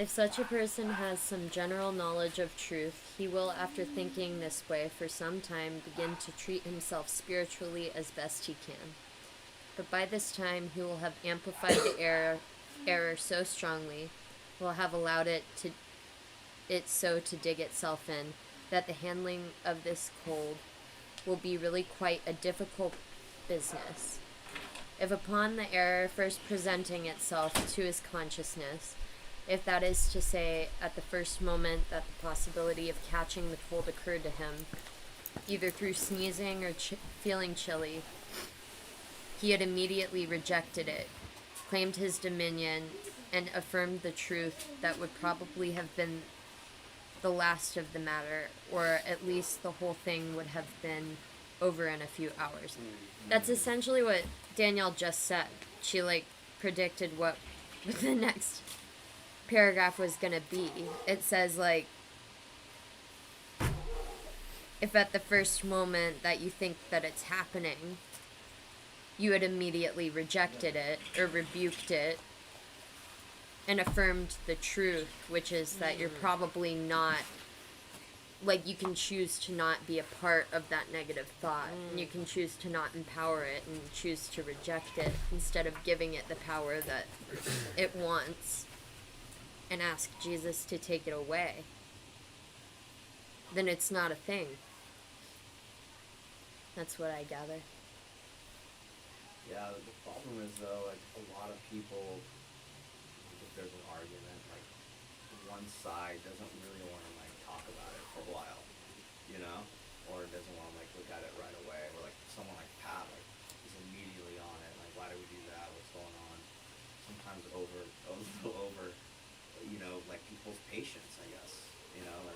If such a person has some general knowledge of truth, he will, after thinking this way for some time, begin to treat himself spiritually as best he can. But by this time, he will have amplified the error so strongly, will have allowed it so to dig itself in, that the handling of this cold will be really quite a difficult business. If upon the error first presenting itself to his consciousness, if that is to say, at the first moment that the possibility of catching the cold occurred to him, either through sneezing or feeling chilly, he had immediately rejected it, claimed his dominion, and affirmed the truth that would probably have been the last of the matter, or at least the whole thing would have been over in a few hours. That's essentially what Danielle just said. She predicted what the next paragraph was gonna be. It says if at the first moment that you think that it's happening, you had immediately rejected it or rebuked it and affirmed the truth, which is that you're probably not, you can choose to not be a part of that negative thought, and you can choose to not empower it and choose to reject it instead of giving it the power that it wants and ask Jesus to take it away. Then it's not a thing. That's what I gather. Yeah, the problem is though, a lot of people, if there's an argument, one side doesn't really want to talk about it for a while, or doesn't want to look at it right away, or someone like Pat is immediately on it, why do we do that? What's going on? Sometimes over people's patience, I guess,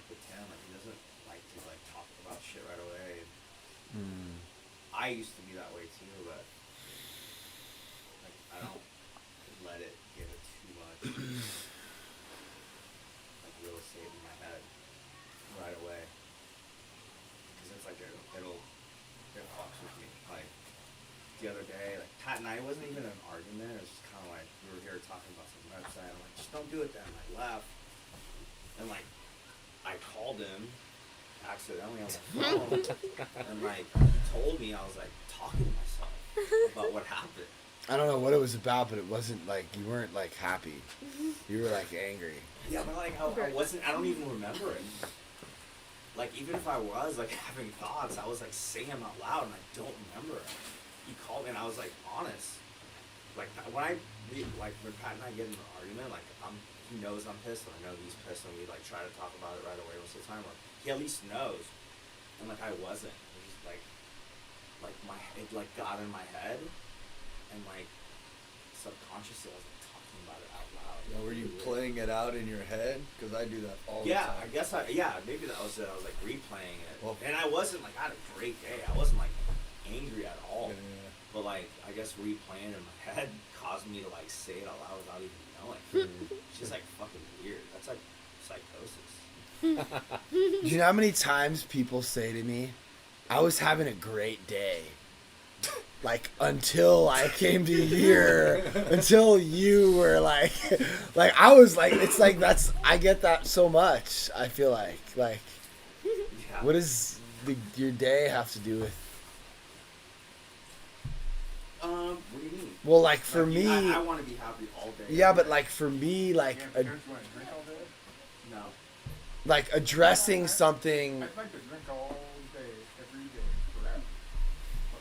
with him, he doesn't like to talk about shit right away. I used to be that way too, but I don't let it give it too much real estate in my head right away, because it's it'll fucks with me. The other day, Pat and I, it wasn't even an argument, it was just kind of we were here talking about some website, I'm just don't do it then. I left, and I called him accidentally on the phone, and he told me, I was talking to myself about what happened. I don't know what it was about, but it wasn't you weren't happy. You were angry. Yeah, but I wasn't, I don't even remember it. Even if I was having thoughts, I was saying them out loud and I don't remember it. He called me and I was honest. When when Pat and I get in an argument, he knows I'm pissed and I know he's pissed, and we try to talk about it right away most of the time, or he at least knows. And I wasn't. It was just it got in my head, and subconsciously I was talking about it out loud. Now, were you playing it out in your head? Because I do that all the Yeah, time. I guess maybe that was it. I was replaying it. Well, and I wasn't I had a great day. I wasn't angry at all. Yeah. But I guess replaying in my head caused me to say it out loud without even knowing. It's just fucking weird. That's psychosis. Do you know how many times people say to me, I was having a great day? Until I came to here, until you were I was it's that's, I get that so much. I feel Yeah. what does your day have to do with? What do you mean? Well, for me, I want to be happy all day. yeah, but for me, Yeah, but don't you want to drink all day? No. Addressing something. I'd like to drink all day, every day, forever.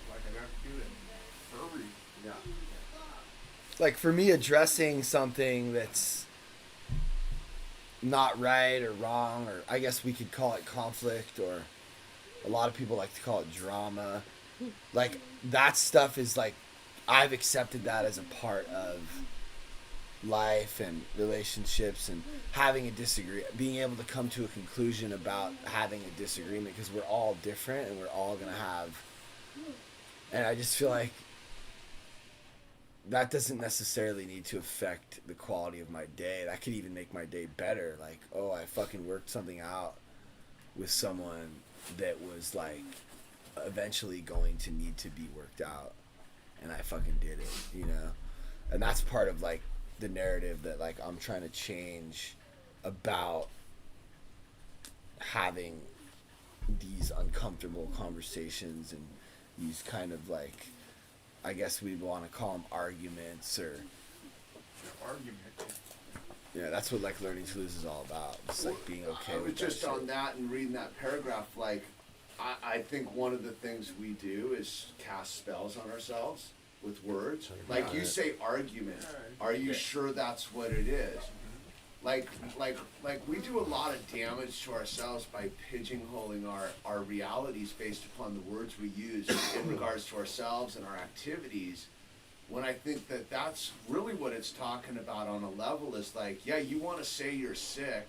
But I don't do it for a reason. Yeah. For me, addressing something that's not right or wrong, or I guess we could call it conflict, or a lot of people like to call it drama. That stuff is I've accepted that as a part of life and relationships, and being able to come to a conclusion about having a disagreement, because we're all different and we're all gonna have, and I just feel that doesn't necessarily need to affect the quality of my day. That could even make my day better. I fucking worked something out with someone that was eventually going to need to be worked out, and I fucking did it, and that's part of the narrative that I'm trying to change about having these uncomfortable conversations and these kind of like, I guess we'd want to call them arguments or Argument. yeah, that's what like learning to lose is all about. It's like being okay I with was just that on shit. that and reading that paragraph, like, I think one of the things we do is cast spells on ourselves with words. Like you say argument. Are you sure that's what it is? Like we do a lot of damage to ourselves by pigeonholing our realities based upon the words we use in regards to ourselves and our activities. When I think that that's really what it's talking about on a level is like, yeah, you want to say you're sick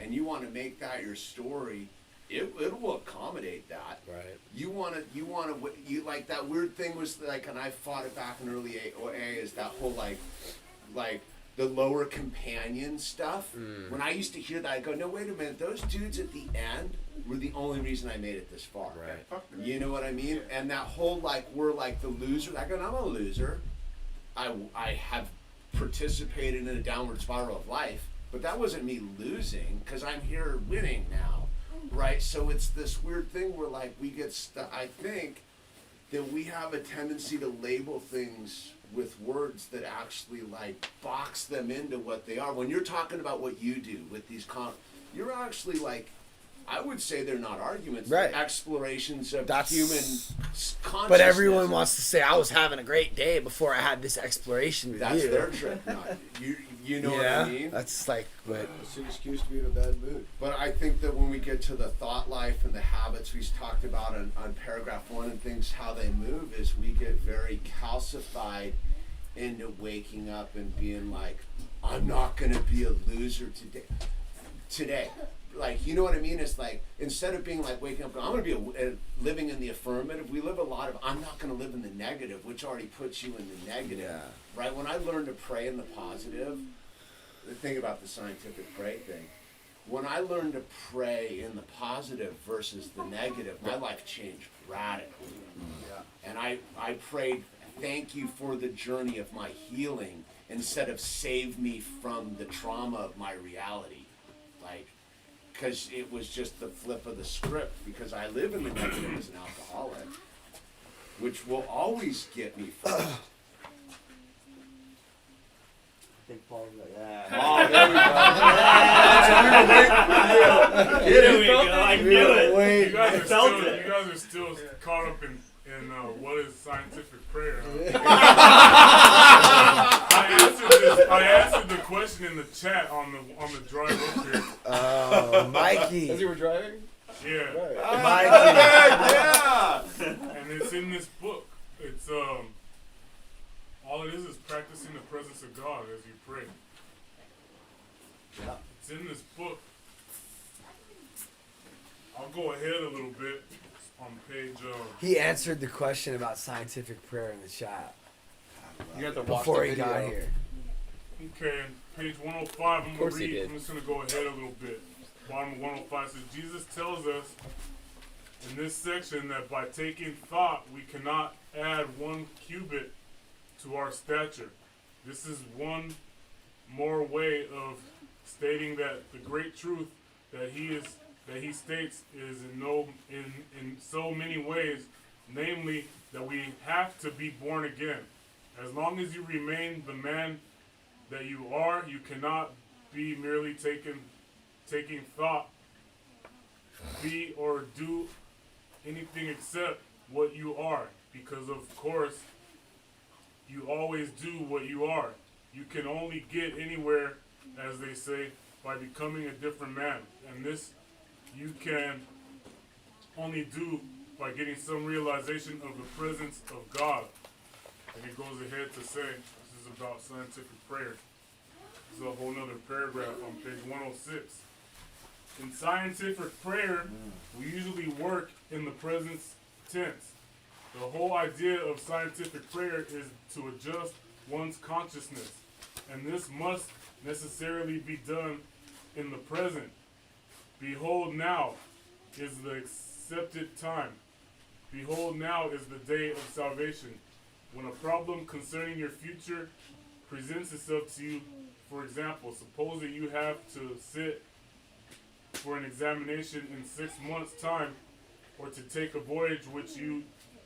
and you want to make that your story. It will accommodate that. Right. You want to like that weird thing was like, and I fought it back in early AA is that whole like the lower companion stuff. When I used to hear that, I go, no, wait a minute, those dudes at the end were the only reason I made it this far. Right. You know what I mean? And that whole like we're like the loser. I go, I'm a loser. I have participated in a downward spiral of life, but that wasn't me losing because I'm here winning now, right? So it's this weird thing where like we get stuck. I think that we have a tendency to label things with words that actually like box them into what they are. When you're talking about what you do with these you're actually like, I would say they're not arguments, Right. they're explorations of That's- human consciousness. But everyone wants to say I was having a great day before I had this exploration with That's you. their trick, not you know what I mean? That's like, but It's an excuse to be in a bad mood. But I think that when we get to the thought life and the habits we talked about on paragraph 1 and things, how they move, is we get very calcified into waking up and being like, I'm not going to be a loser today. Like, you know what I mean? It's like, instead of being like waking up, I'm going to be living in the affirmative, we live a lot of, I'm not going to live in the negative, which already puts you in the negative. Yeah. Right? When I learned to pray in the positive, the thing about the scientific pray thing, when I learned to pray in the positive versus the negative, my life changed radically. Yeah. And I prayed, thank you for the journey of my healing, instead of save me from the trauma of my reality. Like, because it was just the flip of the script, because I live in the negative as an alcoholic, which will always get me first. I think Paul's like, yeah. Oh, there we go. There we go. I knew it. Wait. You guys felt it. are still caught up in what is scientific prayer. I answered the question in the chat on the drive up here. oh, Mikey. As you were driving? Yeah, Mikey. Yeah! and it's in this book. It's all it is practicing the presence of God as you pray. Yeah. It's in this book. I'll go ahead a little bit on page. He answered the question about scientific prayer in the chat You have to watch before the he video. got here. Okay, page 105, I'm going course to he read. did. I'm just going to go ahead a little bit. Bottom of 105 says, Jesus tells us in this section that by taking thought, we cannot add 1 cubit to our stature. This is one more way of stating that the great truth that he states is in so many ways, namely that we have to be born again. As long as you remain the man that you are, you cannot be merely taking thought, be or do anything except what you are, because of course you always do what you are. You can only get anywhere, as they say, by becoming a different man, and this you can only do by getting some realization of the presence of God. And it goes ahead to say, this is about scientific prayer. This is a whole nother paragraph on page 106. In scientific prayer, we usually work in the present tense. The whole idea of scientific prayer is to adjust one's consciousness, and this must necessarily be done in the present. Behold, now is the accepted time. Behold, now is the day of salvation. When a problem concerning your future presents itself to you for example, suppose that you have to sit for an examination in 6 months' time, or to take a voyage which you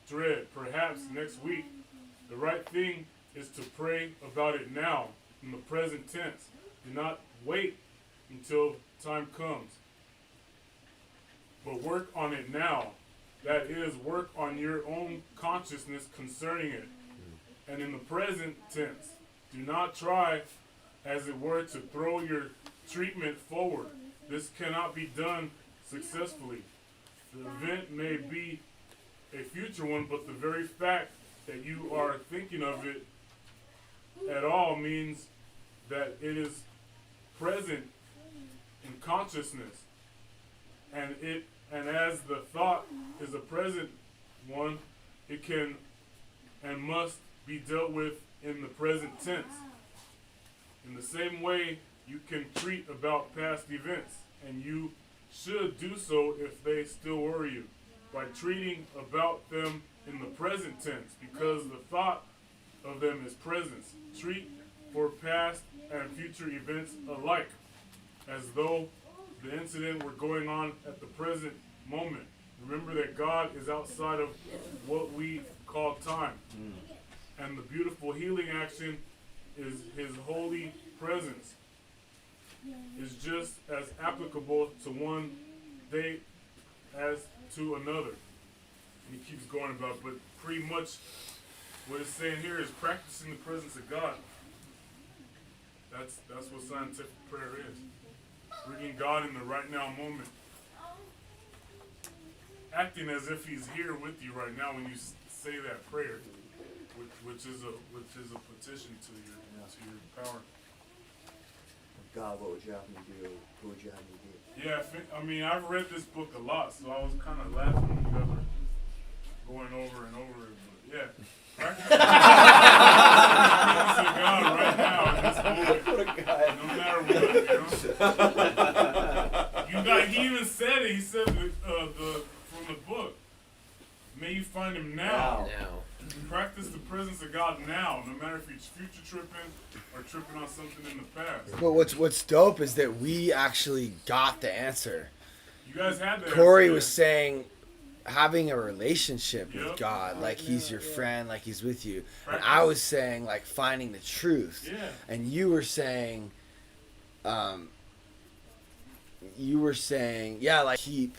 dread, perhaps next week. The right thing is to pray about it now, in the present tense. Do not wait until time comes, but work on it now. That is, work on your own consciousness concerning it. And in the present tense, do not try, as it were, to throw your treatment forward. This cannot be done successfully. The event may be a future one, but the very fact that you are thinking of it at all means that it is present in consciousness. And as the thought is a present one, it can and must be dealt with in the present tense. In the same way, you can treat about past events, and you should do so if they still worry you, by treating about them in the present tense, because the thought of them is presence. Treat for past and future events alike, as though the incident were going on at the present moment. Remember that God is outside of what we call time. And the beautiful healing action is his holy presence, is just as applicable to one day as to another. And he keeps going about, but pretty much what it's saying here is practicing the presence of God. That's what scientific prayer is. Bringing God in the right now moment. Acting as if he's here with you right now when you say that prayer, which is a petition to your power. God, what would you have me do? Who would you have me be? Yeah, I mean, I've read this book a lot, so I was kind of laughing when you guys were going over and over it. But yeah, practice God right now in this moment. What a guy. No matter what, you know. He even said it. He said from the book, may you find him now. Practice the presence of God now, no matter if you're future tripping or tripping on something in the past. But what's dope is that we actually got the answer. You guys had that. Corey was saying having a relationship with God, like he's your friend, like he's with you. And I was saying like finding the truth. Yeah. And you were saying yeah, like keep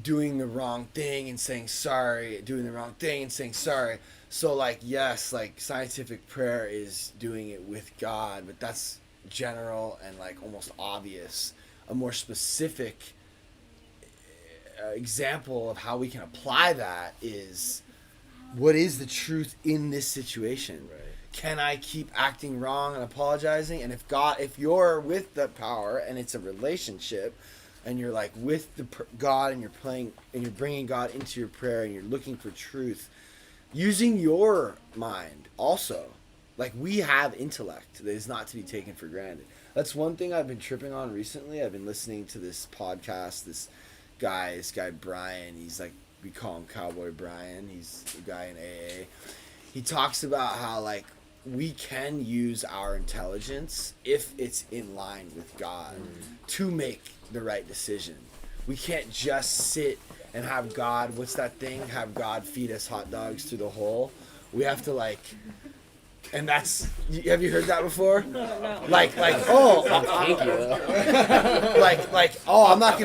doing the wrong thing and saying sorry, doing the wrong thing and saying sorry. So like, yes, like scientific prayer is doing it with God, but that's general and like almost obvious. A more specific example of how we can apply that is, what is the truth in this situation? Right. Can I keep acting wrong and apologizing? And if you're with the power and it's a relationship, and you're like with the God, and you're bringing God into your prayer, and you're looking for truth, using your mind also. Like, we have intellect that is not to be taken for granted. That's one thing I've been tripping on recently. I've been listening to this podcast. This guy Brian. He's like, we call him Cowboy Brian. He's a guy in AA. He talks about how like we can use our intelligence if it's in line with God to make the right decision. We can't just sit and have God, what's that thing? Have God feed us hot dogs through the hole. We have to like, and that's, have you heard that before? No. Like, oh, I'm not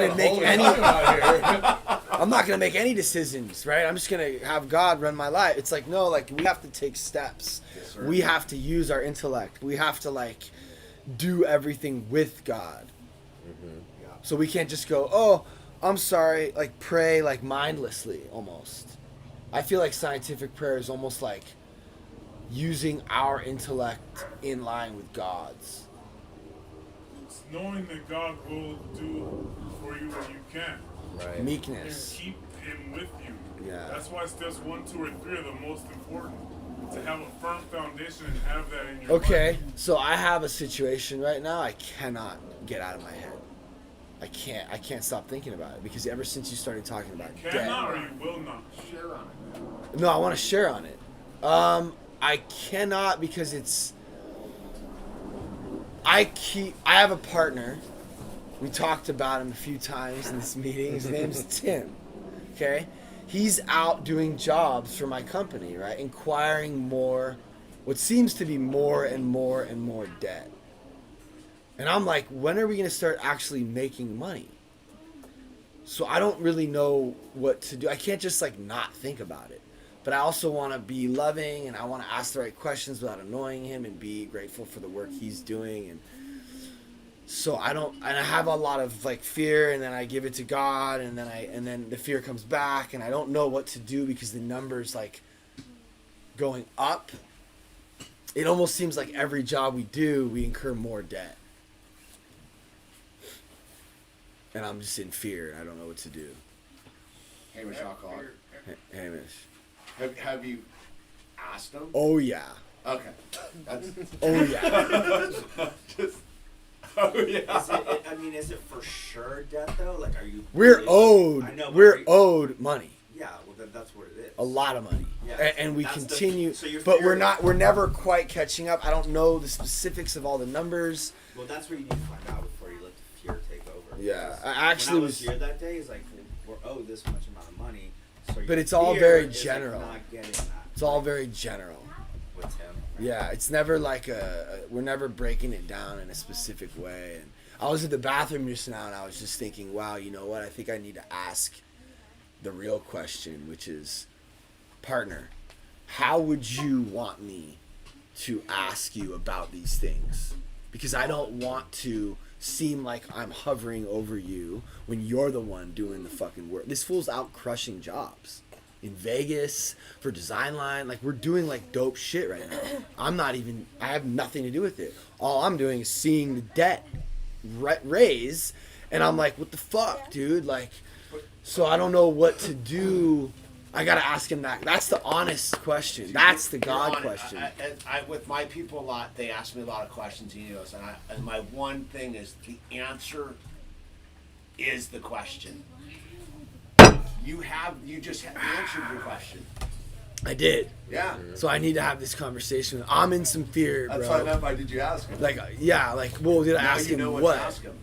gonna make any decisions, right? I'm just gonna have God run my life. It's like, no, like we have to take steps. Yes, we have to use our intellect. We have to like do everything with God. Mm-hmm. Yeah. So we can't just go, oh, I'm sorry, like pray like mindlessly almost. I feel like scientific prayer is almost like using our intellect in line with God's. It's knowing that God will do for you what you can. Right. Meekness. And keep him with you. Yeah. That's why steps 1, 2, or 3 are the most important. To have a firm foundation and have that in your Okay, life. so I have a situation right now I cannot get out of my head. I can't stop thinking about it because ever since you started talking about You debt. cannot or you will not. Share on it. No, I want to share on it. I cannot because it's I have a partner. We talked about him a few times in this meeting. His name's Tim. Okay? He's out doing jobs for my company, right? Inquiring more, what seems to be more and more and more debt. And I'm like, when are we going to start actually making money? So I don't really know what to do. I can't just like not think about it. But I also want to be loving, and I want to ask the right questions without annoying him, and be grateful for the work he's doing. And so I have a lot of like fear, and then I give it to God, and then the fear comes back, and I don't know what to do because the number's like going up. It almost seems like every job we do, we incur more debt. And I'm just in fear, and I don't know what to do. Hamish alcoholic. Hamish. Have you asked them? Oh yeah. Okay. That's, Oh yeah. just, oh yeah. Is it for sure debt though? Like, are you? We're really- owed. I know, but are We're you- owed money. Yeah, well, that's what it is. A lot of money. Yeah. And we That's the- continue. so your But fear- we're never quite catching up. I don't know the specifics of all the numbers. Well, that's what you need to find out before you let the fear take over. Yeah, Because I actually when I was- was here that day, it's like we're owed this much amount of money. So your But it's all fear very is, general. Like, not getting that. It's all very general. With him. Right? Yeah, it's never like we're never breaking it down in a specific way. And I was at the bathroom just now, and I was just thinking, wow, you know what? I think I need to ask the real question, which is, partner, how would you want me to ask you about these things? Because I don't want to seem like I'm hovering over you when you're the one doing the fucking work. This fool's out crushing jobs in Vegas for Design Line. Like, we're doing like dope shit right now. I have nothing to do with it. All I'm doing is seeing the debt raise, and I'm like, what the fuck, dude? Like, so I don't know what to do. I gotta ask him that. That's the honest question. That's the God question. I with my people a lot, they ask me a lot of questions, and and my one thing is the answer is the question. You just answered your question. I did. Yeah. So I need to have this conversation. I'm in some fear, bro. That's what I meant by did you ask him? Like, yeah, like, well, did I Now ask you him know what? to ask him.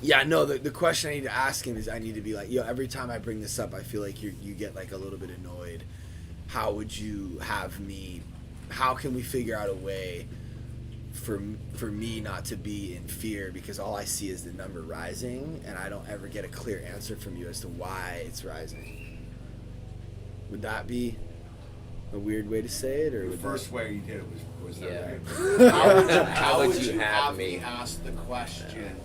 Yeah, no, the question I need to ask him is, I need to be like, yo, every time I bring this up, I feel like you get like a little bit annoyed. How would you have me, how can we figure out a way for me not to be in fear? Because all I see is the number rising, and I don't ever get a clear answer from you as to why it's rising. Would that be a weird way to say it? Or The would first way you did it was that Yeah. right? How would you have me? Ask the question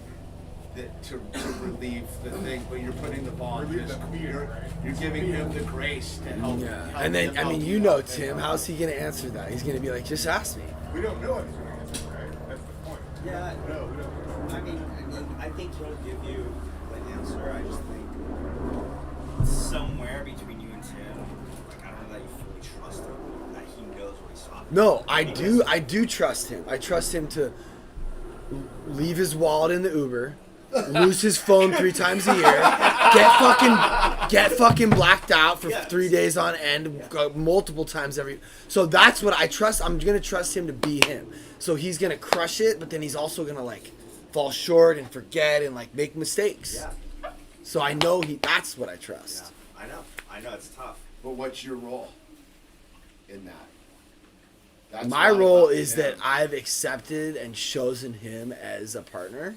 to relieve the thing, but you're putting the ball in Relieve his. the fear, You're giving him the grace to help. Yeah, help and then him I mean, help you know, out and Tim, help. how's he gonna answer that? He's gonna be like, just ask me. We don't know what he's going to answer, right? That's the point. Yeah. No, we don't. I think he'll give you the answer. I just think somewhere between you and Tim, like, I don't know that you fully trust him, that he knows what he's talking No, about. I do trust him. I trust him to leave his wallet in the Uber, lose his phone 3 times a year, get fucking blacked out for 3 days on end, multiple times every. So that's what I trust. I'm gonna trust him to be him. So he's gonna crush it, but then he's also gonna like fall short and forget and like make mistakes. Yeah. So I know that's what I trust. Yeah. I know it's tough. But what's your role in that? That's My not role about is him. that I've accepted and chosen him as a partner,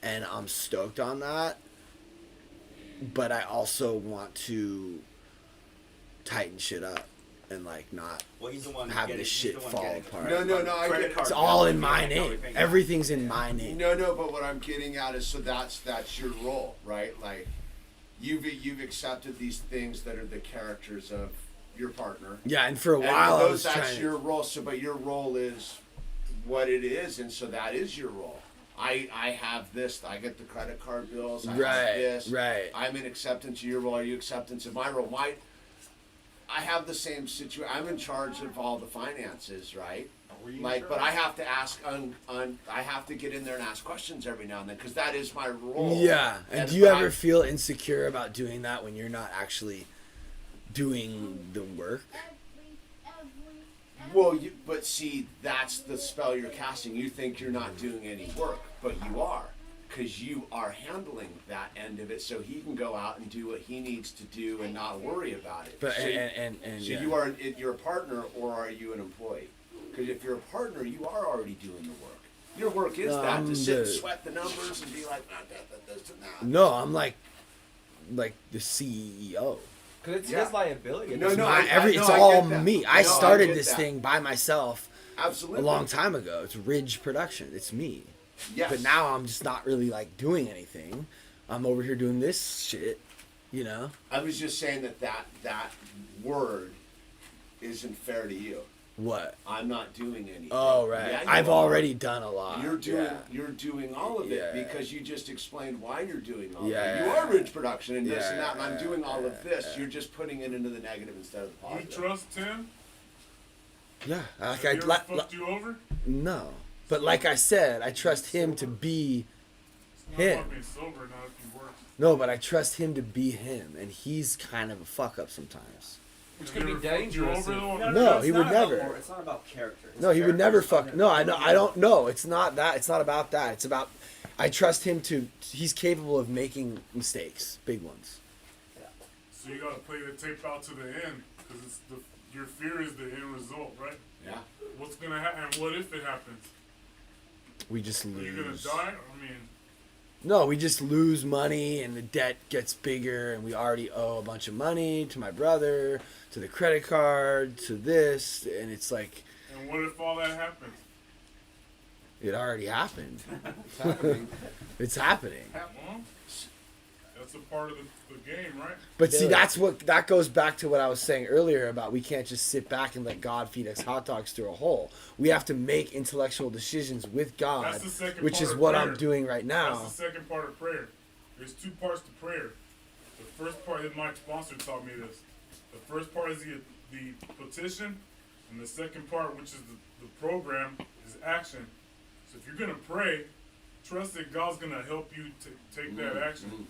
and I'm stoked on that. But I also want to tighten shit up and like not Well, he's the one have getting, this he's shit the one fall getting apart. No, I credit get- card It's all bill, in my bank account, name. bank Everything's in my name. No, but what I'm getting at is, so that's your role, right? Like, you've accepted these things that are the characters of your partner. Yeah, and for a And while I was that's trying your to. role. So, but your role is what it is, and so that is your role. I have this. I get the credit card bills. I have this. Right. I'm in acceptance of your role. Are you acceptance of my role? I have the same situation. I'm in charge of all the finances, right? Like, but I have to ask. I have to get in there and ask questions every now and then because that is my role. Yeah, and do you ever feel insecure about doing that when you're not actually doing the work? Well, but see, that's the spell you're casting. You think you're not doing any work, but you are, because you are handling that end of it, so he can go out and do what he needs to do and not worry about it. But so yeah. you're a partner, or are you an employee? Because if you're a partner, you are already doing the work. Your work is to sit and sweat the numbers and be like, this and that. No, I'm like the CEO. Because it's his liability. No, It's I all get that. me. I No, I started get this that. thing by myself Absolutely. a long time ago. It's Ridge Production. It's me. Yes. But now I'm just not really like doing anything. I'm over here doing this shit, you know? I was just saying that word isn't fair to you. What? I'm not doing anything. Oh, right. Yeah, you I've are. already done a lot. You're doing Yeah. you're doing all of it Yeah. because you just explained why you're doing all Yeah. that. You are Ridge Production and this Yeah, and that, and I'm yeah, doing all of yeah, this. yeah. You're just putting it into the negative instead of the You positive. trust Tim? Yeah. Like Have he ever I fucked you over? no. But like I said, I trust him to be It's not him. about being sober, not if you work. No, but I trust him to be him, and he's kind of a fuck up sometimes. Which Have could he be ever fucked you dangerous. over, if- though? No, it's he would not about never. more- It's not about character. His No, he would character never is fuck. fucking- No, I don't know. It's not that. It's not about that. It's about I trust him to. He's capable of making mistakes, big ones. So you gotta play the tape out to the end, because it's your fear is the end result, right? Yeah. What's gonna happen? And what if it happens? We just Are you gonna lose. die? I mean, No, we just lose money, and the debt gets bigger, and we already owe a bunch of money to my brother, to the credit card, to this, and it's like and what if all that happens? it already happened. It's happening. It's happening. Well, that's a part of the game, right? But see, Yeah. that goes back to what I was saying earlier about we can't just sit back and let God feed us hot dogs through a hole. We have to make intellectual decisions with God, That's the second which part is of what prayer. I'm doing right That's now. the second part of prayer. There's two parts to prayer. The first part, my sponsor taught me this. The first part is the petition, and the second part, which is the program, is action. So if you're gonna pray, trust that God's gonna help you to take that action,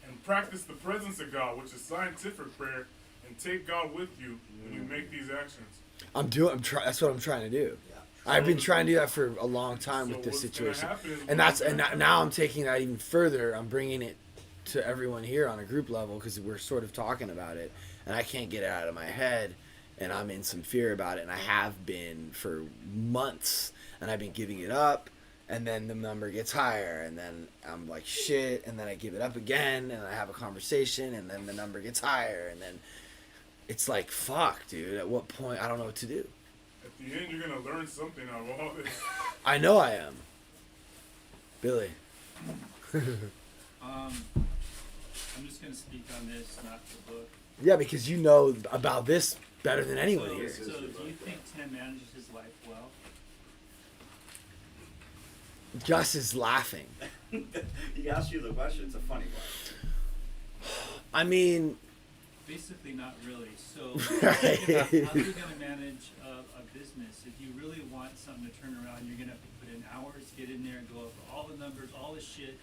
and practice the presence of God, which is scientific prayer, and take God with you when you make these actions. That's what I'm trying to do. I've been trying to do that for a long time So with this what's gonna situation, happen is and now I'm taking that even further. I'm bringing it to everyone here on a group level because we're sort of talking about it, and I can't get it out of my head, and I'm in some fear about it, and I have been for months, and I've been giving it up, and then the number gets higher, and then I'm like shit, and then I give it up again, and I have a conversation, and then the number gets higher, and then it's like fuck, dude. At what point I don't know what to do. At the end, you're gonna learn something out of all this. I know I am. Billy. I'm just gonna speak on this, not the book. Yeah, because you know about this better than anyone here. So do you think Tim manages his life well? Gus is laughing. He asked you the question. It's a funny one. I mean, Basically, not really. So, Right. how are you gonna manage a business? If you really want something to turn around, you're gonna have to put in hours, get in there, and go over all the numbers, all the shit,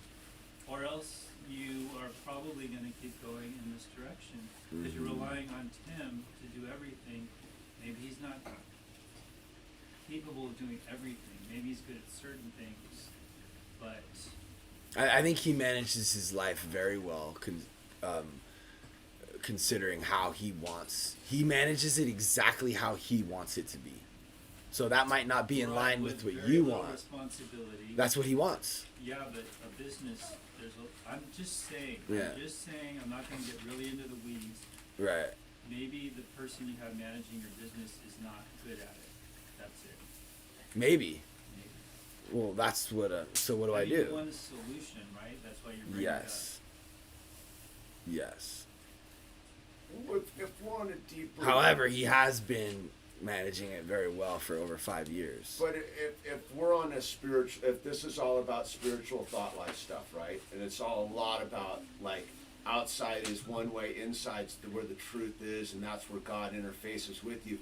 or else you are probably gonna keep going in this direction because you're relying on Tim to do everything. Maybe he's not capable of doing everything. Maybe he's good at certain things, but I think he manages his life very well, considering how he wants. He manages it exactly how he wants it to be. So that might not be in line with what very you little want. Responsibility. That's what he wants. Yeah, but a business, I'm just saying. Yeah. I'm just saying. I'm not going to get really into the weeds. Right. Maybe the person you have managing your business is not good at it. That's it. Maybe. Maybe. Well, that's what. So what do I mean, You do? want a solution, right? That's why you're bringing it Yes. Yes. If we're on a deeper. However, he has been managing it very well for over 5 years. But if we're on a spiritual, if this is all about spiritual thought life stuff, right? And it's all a lot about like outside is one way, inside's where the truth is, and that's where God interfaces with you.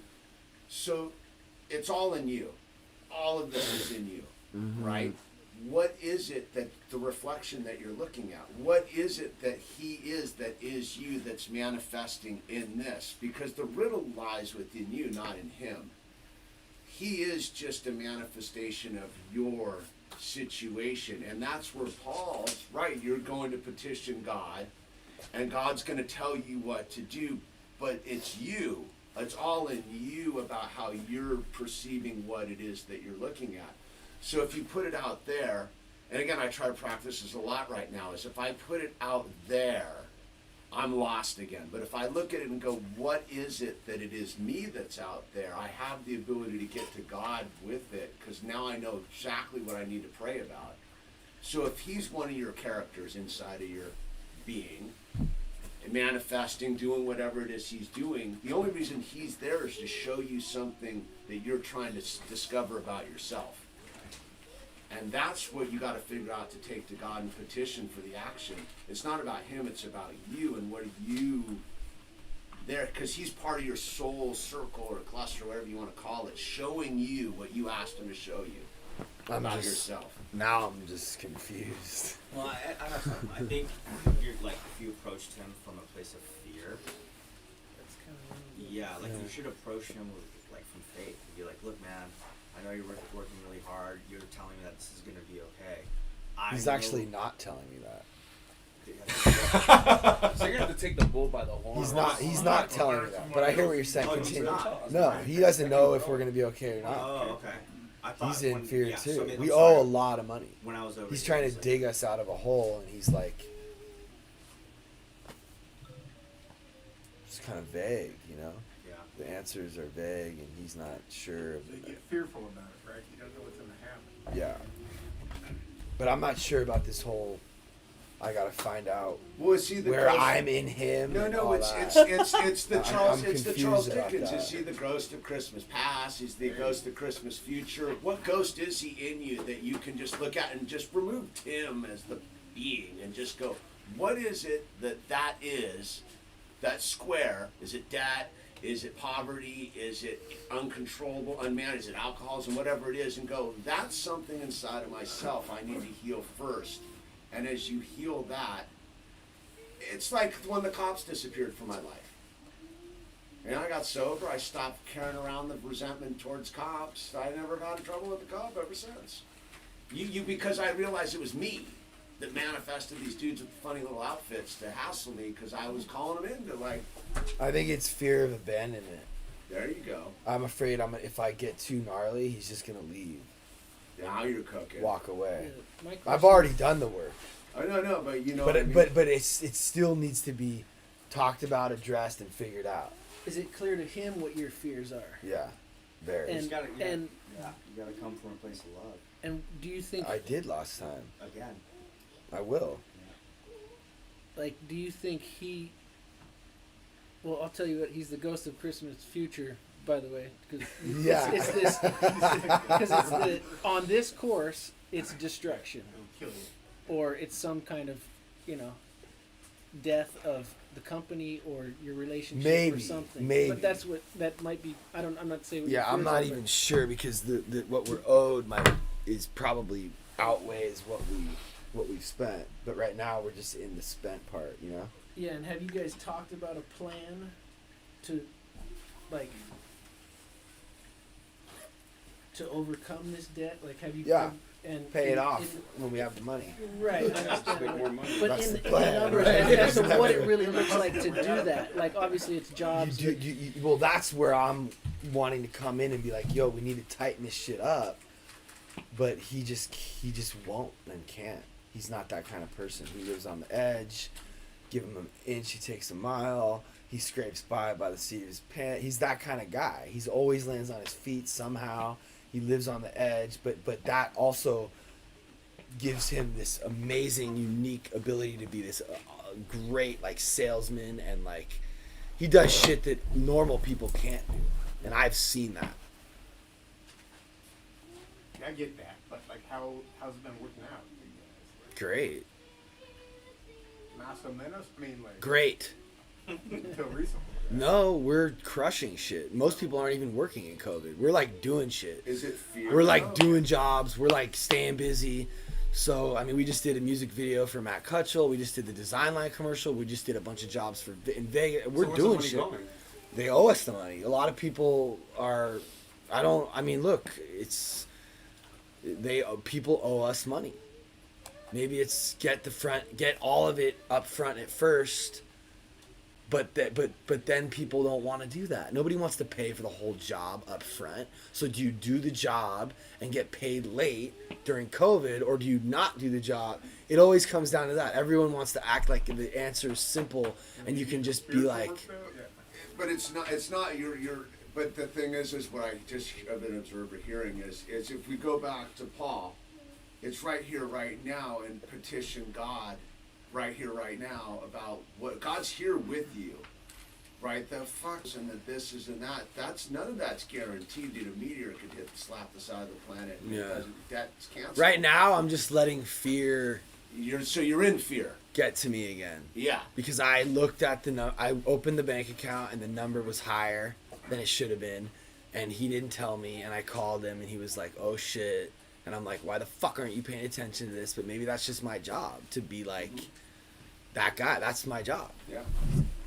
So it's all in you. All of this is in you, right? What is it that the reflection that you're looking at? What is it that he is that is you that's manifesting in this? Because the riddle lies within you, not in him. he is just a manifestation of your situation. And that's where Paul's right. You're going to petition God, and God's going to tell you what to do, but it's you. It's all in you about how you're perceiving what it is that you're looking at. So if you put it out there, and again, I try to practice this a lot right now, is if I put it out there, I'm lost again. But if I look at it and go, what is it that it is me that's out there? I have the ability to get to God with it, because now I know exactly what I need to pray about. So if he's one of your characters inside of your being, manifesting, doing whatever it is he's doing, the only reason he's there is to show you something that you're trying to discover about yourself. And that's what you got to figure out to take to God and petition for the action. It's not about him, it's about you and what you there, because he's part of your soul circle or cluster, whatever you want to call it, showing you what you asked him to show you about yourself. Now I'm just confused. Well, I have something. I think you're like, if you approached him from a place of fear, That's kind of yeah, like you should approach him with like from faith and be like, look, man, I know you're working really hard. You're telling me that this is gonna be okay. He's actually not telling me that. So you're gonna have to take the bull by the horn. He's not telling me that. But I hear what you're saying. Oh, he's Continue. not. No, he doesn't know if we're gonna be okay or not. Oh, okay. I thought He's in fear so too. maybe- We I'm owe a sorry. lot of money. When I was over He's here, trying he to said- dig us out of a hole, and he's like, it's kind of vague, you know. Yeah. The answers are vague, and he's not sure of They it. get fearful about it, right? You don't know what's going to happen. Yeah. But I'm not sure about this whole. I gotta find out Well, see the where ghost- I'm in him. No, and no, all it's that. the Charles I'm it's the confused Charles about Dickens. that. Is he the ghost of Christmas past? Is the ghost of Christmas future? What ghost is he in you that you can just look at and just remove Tim as the being and just go, what is it that is, that square? Is it debt? Is it poverty? Is it uncontrollable, unmanaged? Is it alcoholism? Whatever it is, and go, that's something inside of myself I need to heal first. And as you heal that, it's like when the cops disappeared from my life. And I got sober, I stopped carrying around the resentment towards cops. I never got in trouble with the cop ever since. Because I realized it was me that manifested these dudes with funny little outfits to hassle me because I was calling them in to like. I think it's fear of abandonment. There you go. I'm afraid if I get too gnarly, he's just gonna leave, Now you're cooking. walk away. My I've question- already done the work. I know, but you know. But what I mean? but it still needs to be talked about, addressed, and figured out. Is it clear to him what your fears are? Yeah, very. And You gotta, and yeah, you gotta come from a place of love. and do you think I did last time. Again. I will. like do you think he? Well, I'll tell you what. He's the ghost of Christmas future, by the way, because Yeah. it's this because it's the on this course it's destruction It'll kill you. or it's some kind of death of the company or your relationship or Maybe, something. maybe. But that's what that might be. I'm not saying. What Yeah, your I'm fears not are, even but- sure because the what we're owed is probably outweighs what we've spent. But right now we're just in the spent part, you know. Yeah, and have you guys talked about a plan to, like, to overcome this debt? Like, have you? Yeah. And Pay it in- off when we have the money. Right, I understand. Make more money. But That's in the the plan, numbers, right? as to what it really looks like to do that. Like, obviously, it's jobs. Well, that's where I'm wanting to come in and be like, yo, we need to tighten this shit up. But he just won't and can't. He's not that kind of person. He lives on the edge. Give him an inch, he takes a mile. He scrapes by the seat of his pants. He's that kind of guy. He's always lands on his feet somehow. He lives on the edge, but that also gives him this amazing, unique ability to be this great like salesman, and like he does shit that normal people can't do, and I've seen that. I get that, but like, how's it been working out for you guys? Great, Más o menos. I mean, like great. until recently. No, we're crushing shit. Most people aren't even working in COVID. We're like doing shit. Is it fear? We're like doing jobs. We're like staying busy. So, I mean, we just did a music video for Matt Cutchell. We just did the Design Line commercial. We just did a bunch of jobs in Vegas. We're So where's the doing money shit. going? They owe us the money. A lot of people are I mean, look, it's people owe us money. Maybe it's get all of it up front at first, but then people don't want to do that. Nobody wants to pay for the whole job up front. So do you do the job and get paid late during COVID, or do you not do the job? It always comes down to that. Everyone wants to act like the answer is simple, and you can just be like, But it's not you're but the thing is what I just have been observing hearing is if we go back to Paul, it's right here, right now, and petition God right here, right now about what God's here with you. Right? The fucks and the thises and that's none of that's guaranteed that a meteor could slap the side of the planet. Yeah. That's canceled. right now I'm just letting fear You're in fear. get to me again. Yeah. Because I looked at I opened the bank account and the number was higher than it should have been, and he didn't tell me, and I called him and he was like, oh shit, and I'm like, why the fuck aren't you paying attention to this? But maybe that's just my job to be like that guy. That's my job. Yeah.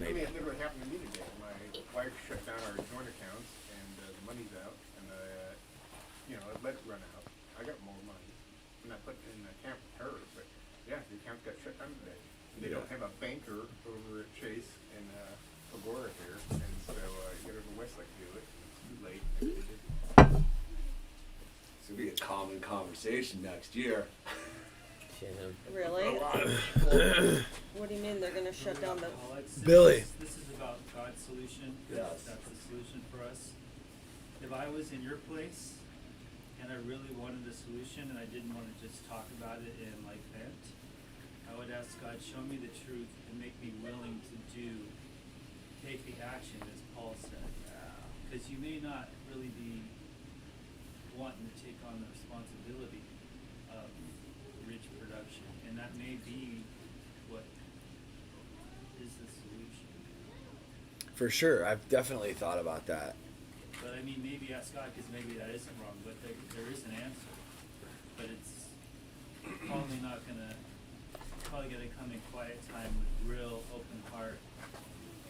Maybe. I mean, it literally happened to me today. My wife shut down our joint accounts, and the money's out, and I let it run out. I got more money, and I put it in the account with her, but yeah, the account got shut down today. They don't have a banker over at Chase and Agora here, and so you gotta go Westlake to do it, and it's too late. It's gonna be a common conversation next year. Really? What do you mean they're gonna shut down the? Billy. This is about God's solution. Yes. That's the solution for us. If I was in your place and I really wanted a solution and I didn't want to just talk about it and like vent, I would ask God, show me the truth and make me willing to take the action, as Paul said. Because you may not really be wanting to take on the responsibility of rich production, and that may be what is the solution. For sure, I've definitely thought about that. But I mean, maybe ask God, because maybe that isn't wrong, but there is an answer. But it's probably gonna come in quiet time with real open heart,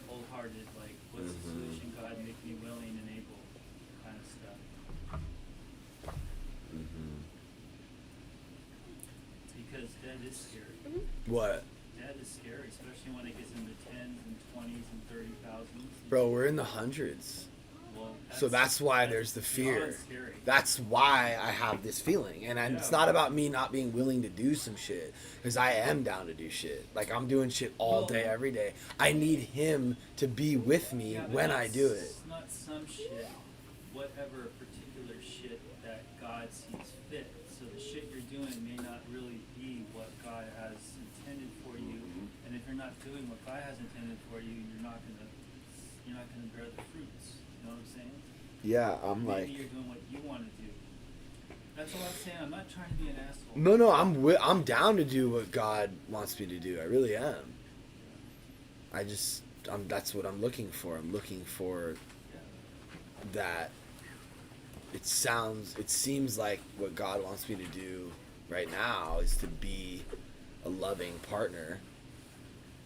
wholehearted, like, what's the solution, God, make me willing and able, kind of stuff. Because debt is scary. What? Debt is scary, especially when it gets into tens and 20s and 30,000s. Bro, we're in the hundreds. Well, So that's why there's the fear. beyond scary. That's why I have this feeling. And it's not about me not being willing to do some shit. Because I am down to do shit. Like, I'm doing shit all day, every day. I need him to be with me Yeah, but when I do it. It's not some shit, whatever particular shit that God sees fit. So the shit you're doing may not really be what God has intended for you. And if you're not doing what God has intended for you, you're not gonna bear the fruits. You know what I'm saying? Yeah, I'm Maybe like... you're doing what you want to do. That's all I'm saying. I'm not trying to be an asshole. No, I'm down to do what God wants me to do. I really am. That's what I'm looking for. I'm looking for that. It seems like what God wants me to do right now is to be a loving partner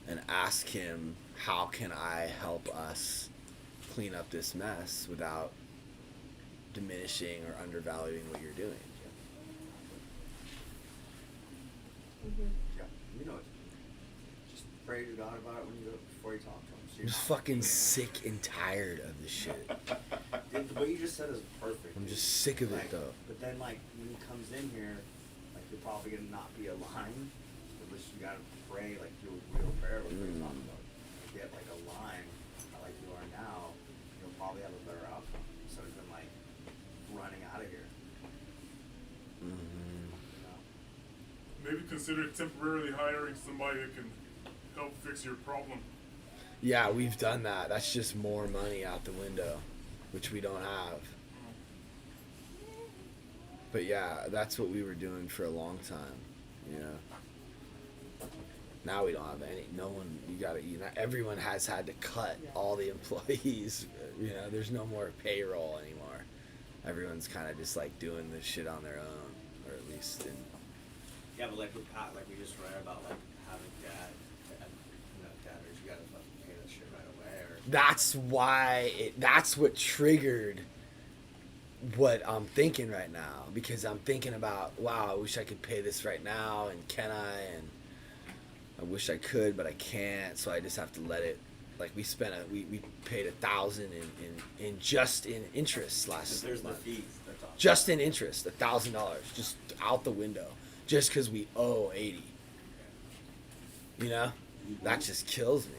and ask him, how can I help us clean up this mess without diminishing or undervaluing what you're doing? Yeah, you know, just pray to God about it before you talk to him. So I'm just fucking sick and tired of this shit. What you just said is perfect. I'm just sick of it though. But then, like, when he comes in here, like, you're probably gonna not be aligned. At least you gotta pray, like, do a real prayer before you talk about it. Get like a line, like you are now, you'll probably have a better outcome instead of them like running out of here. You know? Maybe consider temporarily hiring somebody that can help fix your problem. Yeah, we've done that. That's just more money out the window, which we don't have. But yeah, that's what we were doing for a long time, you know. Now we don't have any. No one. Everyone has had to cut all the employees. You know, there's no more payroll anymore. Everyone's kind of just like doing this shit on their own, or at least in. Yeah, but like with Pat, like we just read about like having debt, and debtors, you gotta fucking pay that shit right away. Or That's why. That's what triggered what I'm thinking right now, because I'm thinking about, wow, I wish I could pay this right now, and can I? And I wish I could, but I can't, so I just have to let it. Like we paid $1,000 in just in interest last There's the month. fees. They're talking. Just in interest, $1,000, just out the window, just because we owe 80. You know, that just kills me.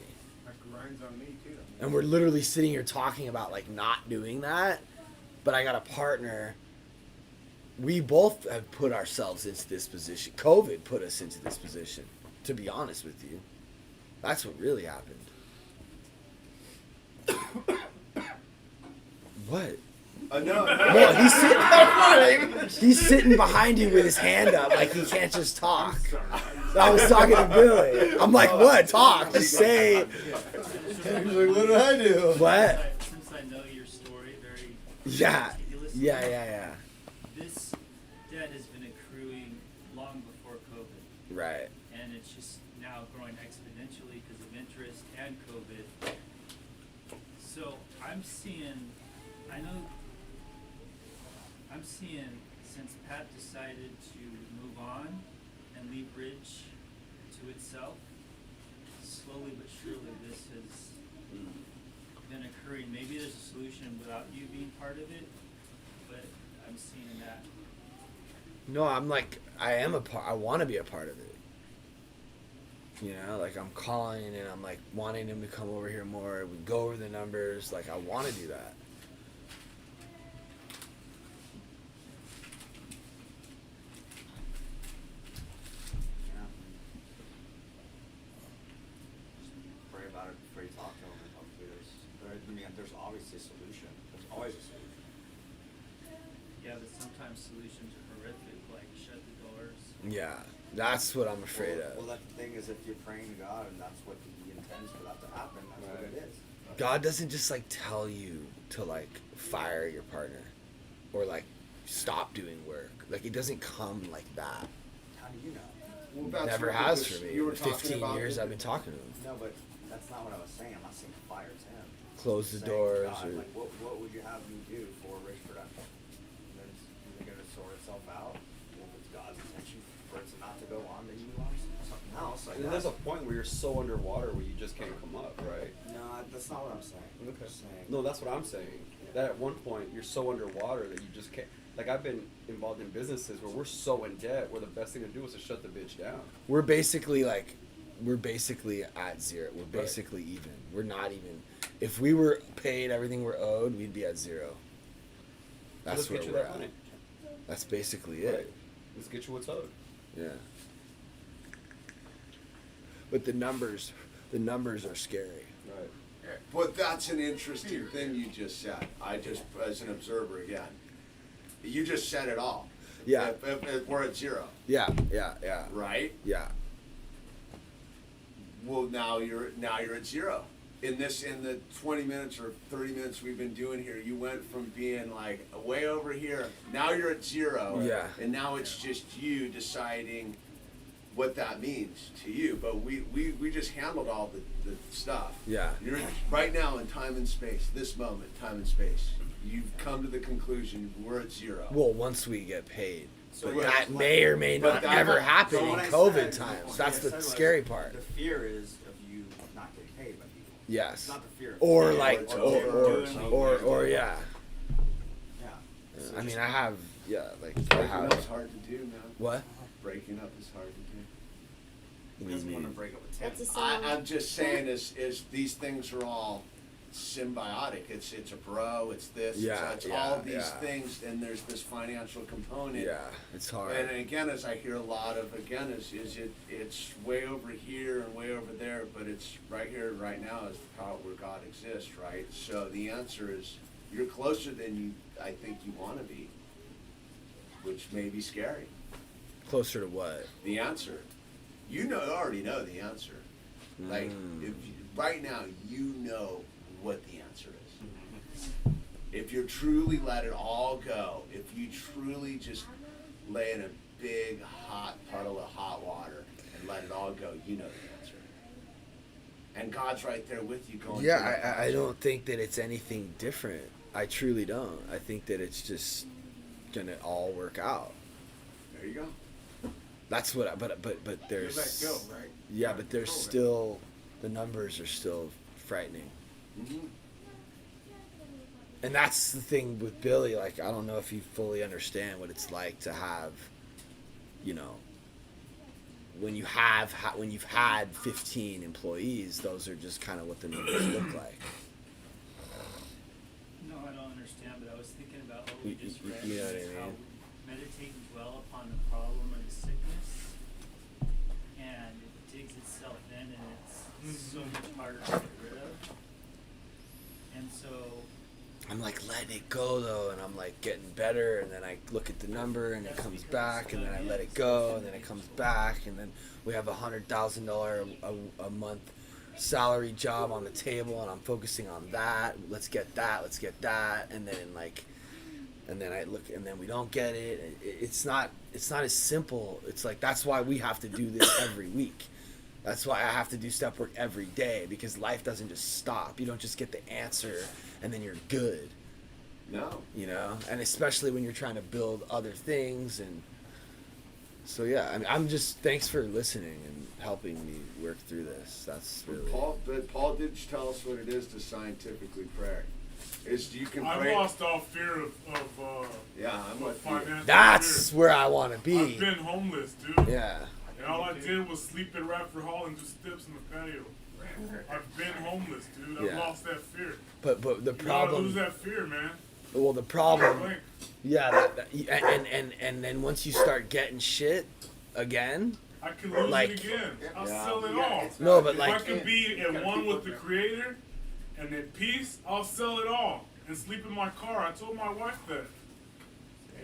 That grinds on me too. And we're literally sitting here talking about like not doing that, but I got a partner. We both have put ourselves into this position. COVID put us into this position, to be honest with you. That's what really happened. What? No. No, he's sitting behind you with his hand up like he can't just talk. I was talking to Billy. I'm like, what? Talk. Just say. He's like, what did I do? What? Since I know your story very Yeah. meticulously, Yeah. this debt has been accruing long before COVID. Right. And it's just now growing exponentially because of interest and COVID. So I'm seeing since Pat decided to move on and leave Ridge to itself, slowly but surely this has been occurring. Maybe there's a solution without you being part of it, but I'm seeing that. No, I'm like, I am a part. I want to be a part of it. You know, like I'm calling and I'm like wanting him to come over here more. We go over the numbers. Like I want to do that. Yeah. Just pray about it before you talk to them, and hopefully there's obviously a solution. There's always a solution. Yeah, but sometimes solutions are horrific, like shut the doors. Yeah, that's what I'm afraid Well, of. that's the thing is, if you're praying to God and that's what He intends for that to happen, that's what it is. God doesn't just like tell you to like fire your partner or like stop doing work. Like it doesn't come like that. How do you know? Well, that's Never what has this- for me. you were The talking 15 about years the- I've been talking to him. No, but that's not what I was saying. I'm not saying fire him. Close the Saying, doors God, or- like, what would you have me do for Rich Production? And then is it going to sort itself out? Well, if it's God's intention for it to not to go on, then you move on to something else. Like And there's a point where you're so underwater where you just can't come up, right? No, that's not what I'm saying. I'm just saying. No, that's what I'm saying. That at one point you're so underwater that you just can't. Like I've been involved in businesses where we're so in debt where the best thing to do is to shut the bitch down. We're basically at zero. We're basically even. We're not even. If we were paid everything we're owed, we'd be at zero. So let's That's where get you we're that at. money. That's basically Right. it. Let's get you what's owed. Yeah. But the numbers are scary. Right. But that's an interesting thing you just said. I just, as an observer again, you just said it all. Yeah. If we're at zero, Yeah. right? Yeah. Well, now you're at zero. In the 20 minutes or 30 minutes we've been doing here, you went from being like way over here. Now you're at zero. Yeah. And now it's just you deciding what that means to you. But we just handled all the stuff. Yeah. You're right now in time and space. This moment, time and space. You've come to the conclusion we're at zero. Well, once we get paid. So But what- that may or may but not that- ever happen So in what I COVID said- times. what That's I the said was scary part. The fear is of you not getting paid by people. Yes. It's not the fear. Of Or pain, like, it's or yeah. Yeah. I mean, I have, yeah, like, I Breaking have. up's hard to do, man. What? Breaking up is hard to do. He doesn't want to break up with Tim. That's a song. I'm just saying is these things are all symbiotic. It's a bro, it's this, Yeah, it's yeah, all these yeah. things, and there's this financial component. Yeah, it's hard. And again, as I hear a lot of, it's way over here and way over there, but it's right here, right now is the power where God exists, right? So the answer is you're closer than I think you want to be, which may be scary. Closer to what? The answer, already know the answer. Like right now, you know what the answer is. If you truly let it all go, if you truly just lay in a big hot puddle of hot water and let it all go, you know the answer. And God's right there with you going. Yeah, I don't think that it's anything different. I truly don't. I think that it's just gonna all work out. There you go. That's what. But You there's. let go, right? Yeah, but there's Control it. still the numbers are still frightening. Mm-hmm. And that's the thing with Billy. Like, I don't know if you fully understand what it's like to have, you know, when you've had 15 employees, those are just kind of what the numbers look like. No, I don't understand, but I was thinking about what we just read. You know what I is how mean? meditate and dwell upon the problem of the sickness, and it digs itself in, and it's so much harder to get rid of. And so, I'm like letting it go though, and I'm like getting better, and then I look at the number, and it comes back, and then I let it go, and then it comes back, and then we have $100,000 a month salary job on the table, and I'm focusing on that. Let's get that, and then I look, and then we don't get it. It's not as simple. It's like that's why we have to do this every week. That's why I have to do step work every day, because life doesn't just stop. You don't just get the answer and then you're good. No. You know, and especially when you're trying to build other things. And so yeah, I mean, I'm just thanks for listening and helping me work through this. That's really Paul did tell us what it is to scientifically pray. Is you can I've pray. lost all fear of Yeah, I'm of with you. financial that's fear. where I want to I've be. been homeless, dude. Yeah. And all I did was sleep at Radford Hall and do steps in the patio. I've been homeless, dude. I've Yeah. lost that fear. But the You gotta lose problem. that fear, man. Well, the problem. Blink. Yeah. And then once you start getting shit again. I can lose Like- it again. I'll Yeah. sell it Yeah, all. it's No, but If like. I can be You at gotta one keep with looking the at it. Creator and at peace, I'll sell it all and sleep in my car. I told my wife that.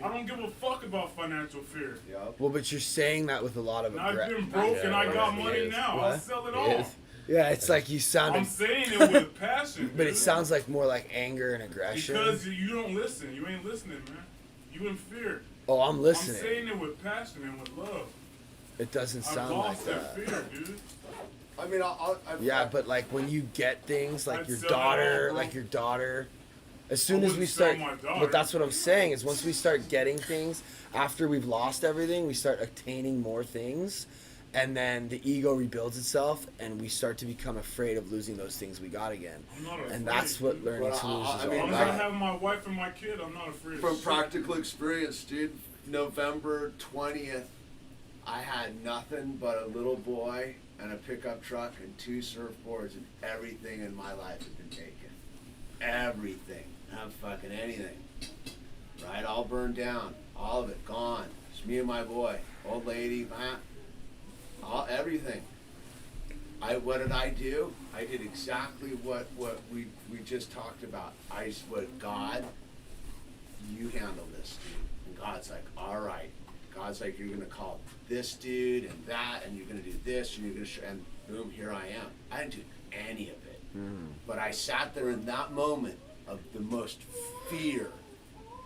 I don't give a fuck about financial fear. Yep. Well, but you're saying that with a lot of And I've aggression. been broke and I got Yeah, money it is. now. What? I'll sell it all. Yeah, it's like you I'm sounded, saying it with passion. but it dude. sounds like more like anger and aggression. Because you don't listen. You ain't listening, man. You in fear. Oh, I'm I'm listening. saying it with passion and with love. It doesn't I've sound like lost that that. fear, dude. I mean, Yeah, but like when you get things like I'd your sell it all, daughter, bro. as soon as we wouldn't sell start, my daughter. but that's what I'm saying is once we start getting things, after we've lost everything, we start attaining more things, and then the ego rebuilds itself, and we start to become afraid of losing those things we got again, I'm not afraid. and that's what learning Well, to lose I is mean, As all long as I about. have my wife and my kid, I'm not afraid. from of shit. practical experience, dude, November 20th, I had nothing but a little boy and a pickup truck and 2 surfboards, and everything in my life had been taken. Everything. Not fucking anything. Right? All burned down. All of it gone. It's me and my boy. Old lady, everything. What did I do? I did exactly what we just talked about. God, you handle this, dude. And God's like, all right. God's like, you're gonna call this dude and that, and you're gonna do this, and you're gonna and boom, here I am. I didn't do any of it, but I sat there in that moment of the most fear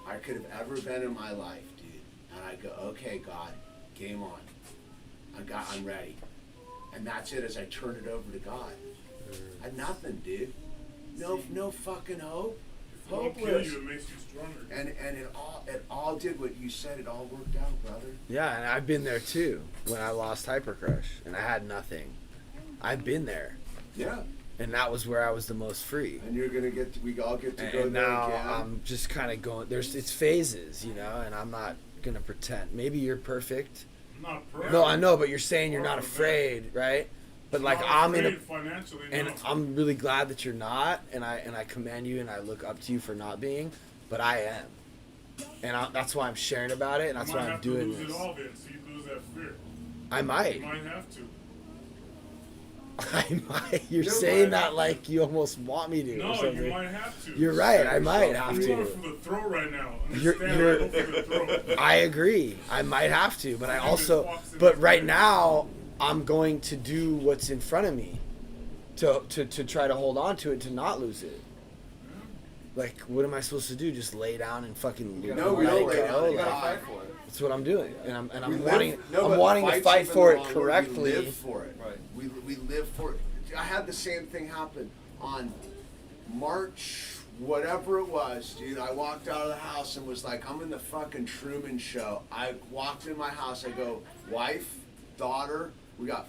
I could have ever been in my life, dude. And I go, okay, God, game on. I'm ready. And that's it. As I turned it over to God, I had nothing, dude. No fucking hope. If it don't kill Hopeless. you, it makes you stronger. And it all did what you said. It all worked out, brother. Yeah, and I've been there too when I lost Hypercrush and I had nothing. I've been there, Yeah. and that was where I was the most free. And you're gonna we all get to go And there now again. I'm just kind of going. It's phases, you know, and I'm not gonna pretend. Maybe you're perfect. I'm not perfect. No, I know, but you're saying you're not afraid, right? But like I'm in a, financially, and no. I'm really glad that you're not, and I commend you, and I look up to you for not being, but I am, and that's why I'm sharing about it, and that's you why might I'm have doing to lose this. it all then, so you lose that fear. I You might. might have to. I might. You're You saying might. that like you almost want me to or No, something. you might have to. You're right. I might have I'm going to. for the throw right now. You're- Understand? you're- I go for the throw. I agree. I might have to, but I Something also. just walks in But the right face. now, I'm going to do what's in front of me, to try to hold on to it, to not lose it. Like, what am I supposed to do? Just lay down and fucking No, we let don't it lay go? down. You Like, gotta fight for it. that's what I'm doing, and I'm We wanting. live- no, I'm but wanting to fight's fight even for the it wrong word. correctly. We live for it. Right. We live for it. I had the same thing happen on March whatever it was, dude, I walked out of the house and was like, I'm in the fucking Truman Show. I walked in my house, I go, wife, daughter, we got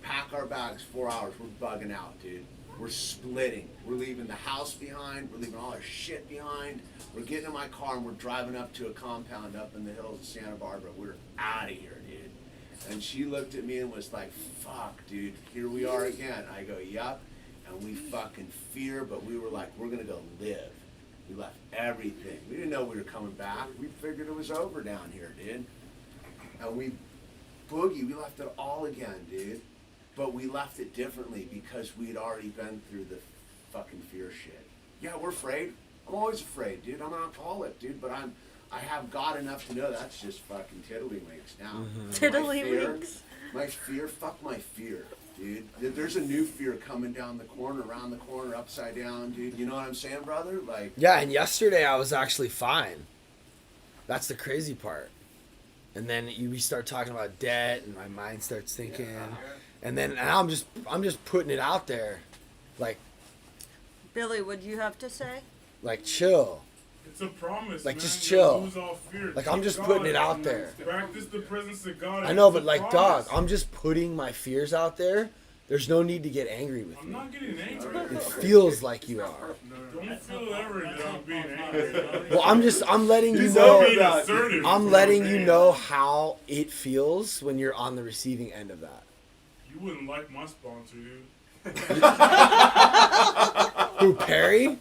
pack our bags, 4 hours, we're bugging out, dude. We're splitting. We're leaving the house behind, we're leaving all our shit behind. We're getting in my car and we're driving up to a compound up in the hills of Santa Barbara. We're out of here, dude. And she looked at me and was like, fuck, dude, here we are again. I go, yup. And we fucking fear, but we were like, we're gonna go live. We left everything. We didn't know we were coming back. We figured it was over down here, dude. And we we left it all again, dude. But we left it differently because we'd already been through the fucking fear shit. Yeah, we're afraid. I'm always afraid, dude. I'm an alcoholic, dude, but I have God enough to know that's just fucking tiddlywinks now. Tiddlywinks. My fear, fuck my fear, dude. There's a new fear coming down the corner, around the corner, upside down, dude. You know what I'm saying, brother? Like, Yeah, and yesterday I was actually fine. That's the crazy part. And then we start talking about debt, and my mind starts thinking, and then I'm just putting it out there, like Billy, what do you have to say? chill. It's a promise, Like, man. just You'll chill. lose all fear. Like, I'm Keep just God. putting it out there. Practice the presence of God. I know, It's but a like, promise. dog, I'm just putting my fears out there. There's no need to get angry with I'm me. not getting angry. It feels like you are. Don't feel ever that I'm being angry. Well, I'm letting you He's know. being assertive. I'm letting you know how it feels when you're on the receiving end of that. You wouldn't like my sponsor, dude. Who, Perry?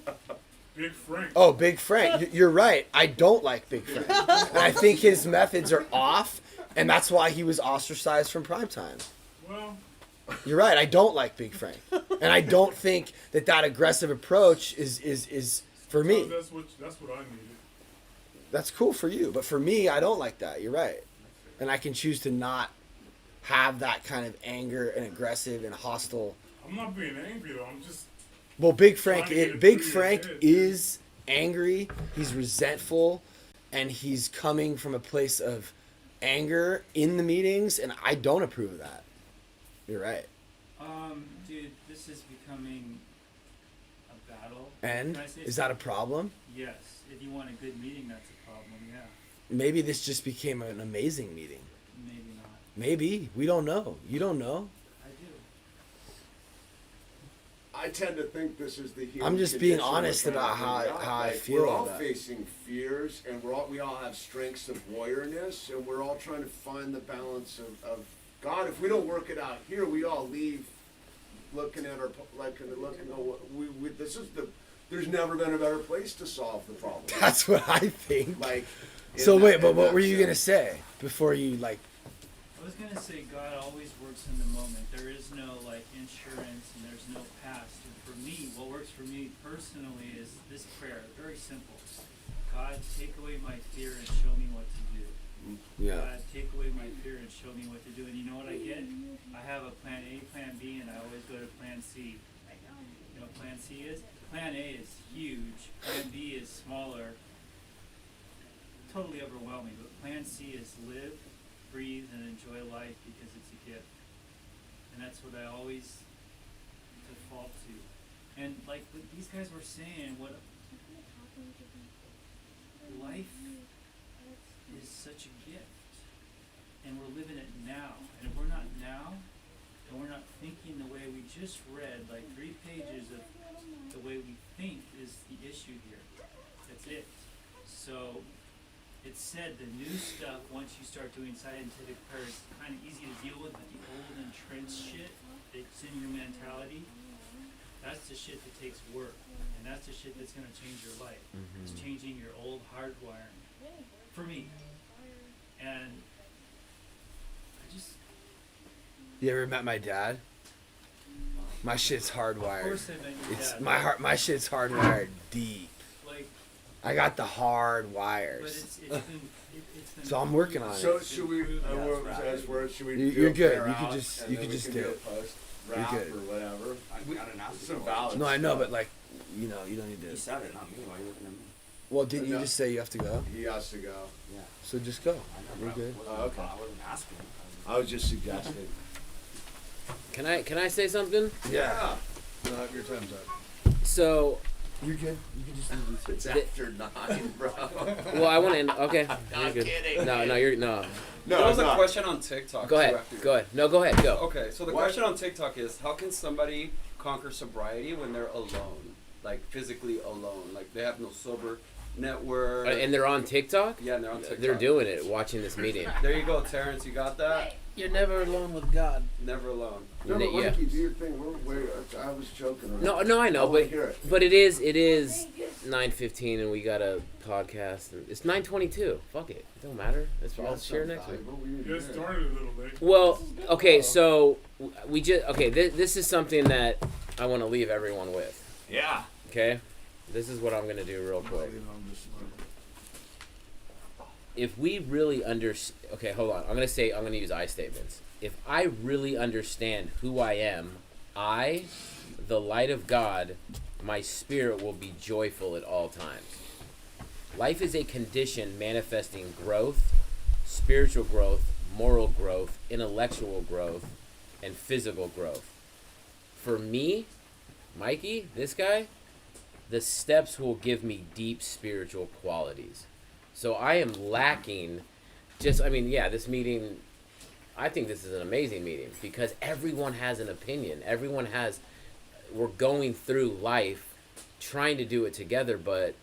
Big Frank. Oh, Big Frank. You're right. I don't like Big Frank. And I think his methods are off, and that's why he was ostracized from primetime. Well, You're right. I don't like Big Frank. And I don't think that aggressive approach is for me. that's what I needed. That's cool for you. But for me, I don't like that. You're right. And I can choose to not have that kind of anger and aggressive and hostile. I'm not being angry though. I'm just. Well, Big Frank, Trying to get it Big through your Frank head. is angry. He's resentful, and he's coming from a place of anger in the meetings, and I don't approve of that. You're right. Dude, this is becoming a battle. And Can I say is that a problem? Yes. If you want a good meeting, that's a problem, yeah. Maybe this just became an amazing meeting. Maybe not. Maybe. We don't know. You don't know. I do. I tend to think this is the human I'm just being condition honest we're about trying to bring how out. I Like, feel We're all about it. facing fears, and we all have strengths of warriorness, and we're all trying to find the balance of God. If we don't work it out here, we all leave looking at there's never been a better place to solve the problem. That's what I think. Like, So in wait, that- but in what that were you gonna sense. say before you I was gonna say God always works in the moment. There is no like insurance and there's no past. And for me, what works for me personally is this prayer. Very simple. God, take away my fear and show me what to do. Yeah. God, take away my fear and show me what to do. And you know what I get? I have a plan A, plan B, and I always go to plan C. You know what plan C is? Plan A is huge. Plan B is smaller. Totally overwhelming. But plan C is live, breathe, and enjoy life because it's a gift. And that's what I always default to. And like what these guys were saying, what life is such a gift. And we're living it now. And if we're not now, and we're not thinking the way we just read, like 3 pages of the way we think is the issue here. That's it. So it's said the new stuff, once you start doing scientific prayer, is kind of easy to deal with, but the old entrenched shit that's in your mentality, that's the shit that takes work. And that's the shit that's going to change your life. It's changing your old hardwiring. For me. And I just... You ever met my dad? My shit's Of hardwired. course I met your It's dad. my shit's hardwired deep. Like, I got the hard but wires. it's been So I'm working on So it. should we? Should we? You're do a good. prayer You could out, just- and you then could we just can do a it. post You're rap good. or whatever. I got an Some valid. No, I know, stuff. but like, you know, you don't need You to. said it, not me. Why are you looking at me? Well, didn't you No. just say you have to go? He has to go. Yeah. So just go. I know, We're bro. good. Oh, okay. I wasn't asking. I was just suggesting. Can I say something? Yeah. Your time's up. So, You can just leave these. It's after 9, bro. Well, I want to. Okay, you're I'm good. kidding. No, you're no. No, there was I'm a not. question on TikTok. Go too ahead. after you- Go ahead. No, go ahead. Go. Okay, so the What? question on TikTok is, how can somebody conquer sobriety when they're alone, like physically alone, like they have no sober network? And they're on TikTok. Yeah, and they're on TikTok. They're doing it. Watching this meeting. There you go, Terrence. You got that? You're never alone with God. Never alone. No, but Yeah. Mikey, do your thing. I was joking. No, I know, wanna but hear it. but it is 9:15 and we got a podcast. And it's 9:22. Fuck it. It don't matter. I'll share next week. You guys started a little late. Well, okay, so we just This is something that I want to leave everyone with. Yeah. Okay, this is what I'm gonna do real quick. If we really okay, hold on. I'm gonna use I statements. If I really understand who I am, I, the light of God, my spirit will be joyful at all times. Life is a condition manifesting growth, spiritual growth, moral growth, intellectual growth, and physical growth. For me, Mikey, this guy, the steps will give me deep spiritual qualities. So I am lacking this meeting, I think this is an amazing meeting because everyone has an opinion. We're going through life trying to do it together, but,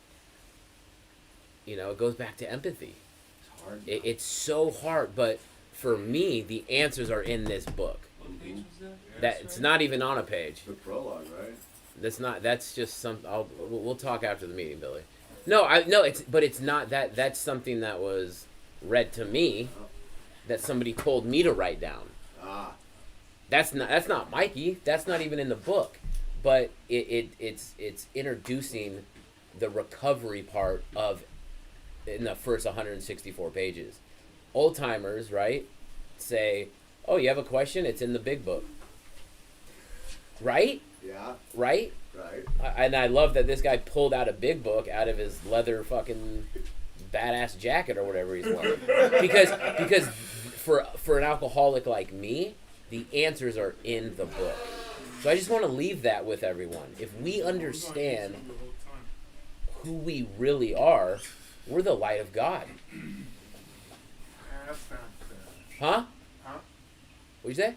it goes back to empathy. It's hard. It's so hard, but for me, the answers are in this book. What page was that? That it's not even on a page. The prologue, right? That's just some. We'll talk after the meeting, Billy. No, it's not that. That's something that was read to me, that somebody told me to write down. Ah. That's not Mikey. That's not even in the book, but it's introducing the recovery part of in the first 164 pages. Old timers, right? Say, oh, you have a question? It's in the big book. Right? Yeah. Right? Right. And I love that this guy pulled out a big book out of his leather fucking badass jacket or whatever he's wearing. because for an alcoholic like me, the answers are in the book. So I just want to leave that with everyone. If we understand who we really are, we're the light of God. That's not. Huh? Huh? What'd you say?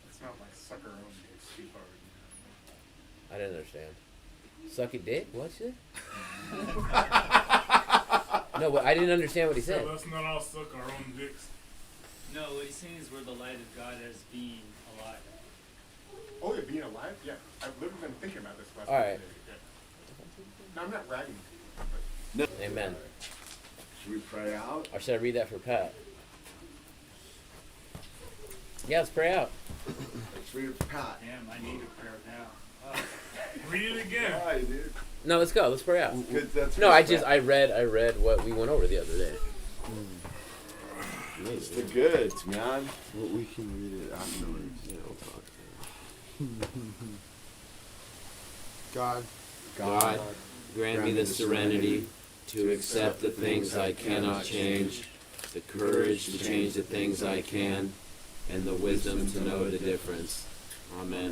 It's not like sucker own dicks too hard. I didn't understand. Suck a dick? What's it? No, but I didn't understand what he said. So let's not all suck our own dicks. No, what he's saying is we're the light of God as being alive. Oh, yeah, being alive? Yeah. I've literally been thinking about this last All right. day. Yeah. No, I'm not ragging. Amen. Should we pray out? Or should I read that for Pat? Yeah, let's pray out. Let's read it for Pat. Damn, I need a prayer now. Read it again. Why, dude? No, let's go. Let's pray out. That's No, respect. I read what we went over the other day. It's the goods, man. Well, we can read it afterwards. Yeah, we'll talk. God, God, grant me the serenity to accept the things I cannot change, the courage to change the things I can, and the wisdom to know the difference. Amen.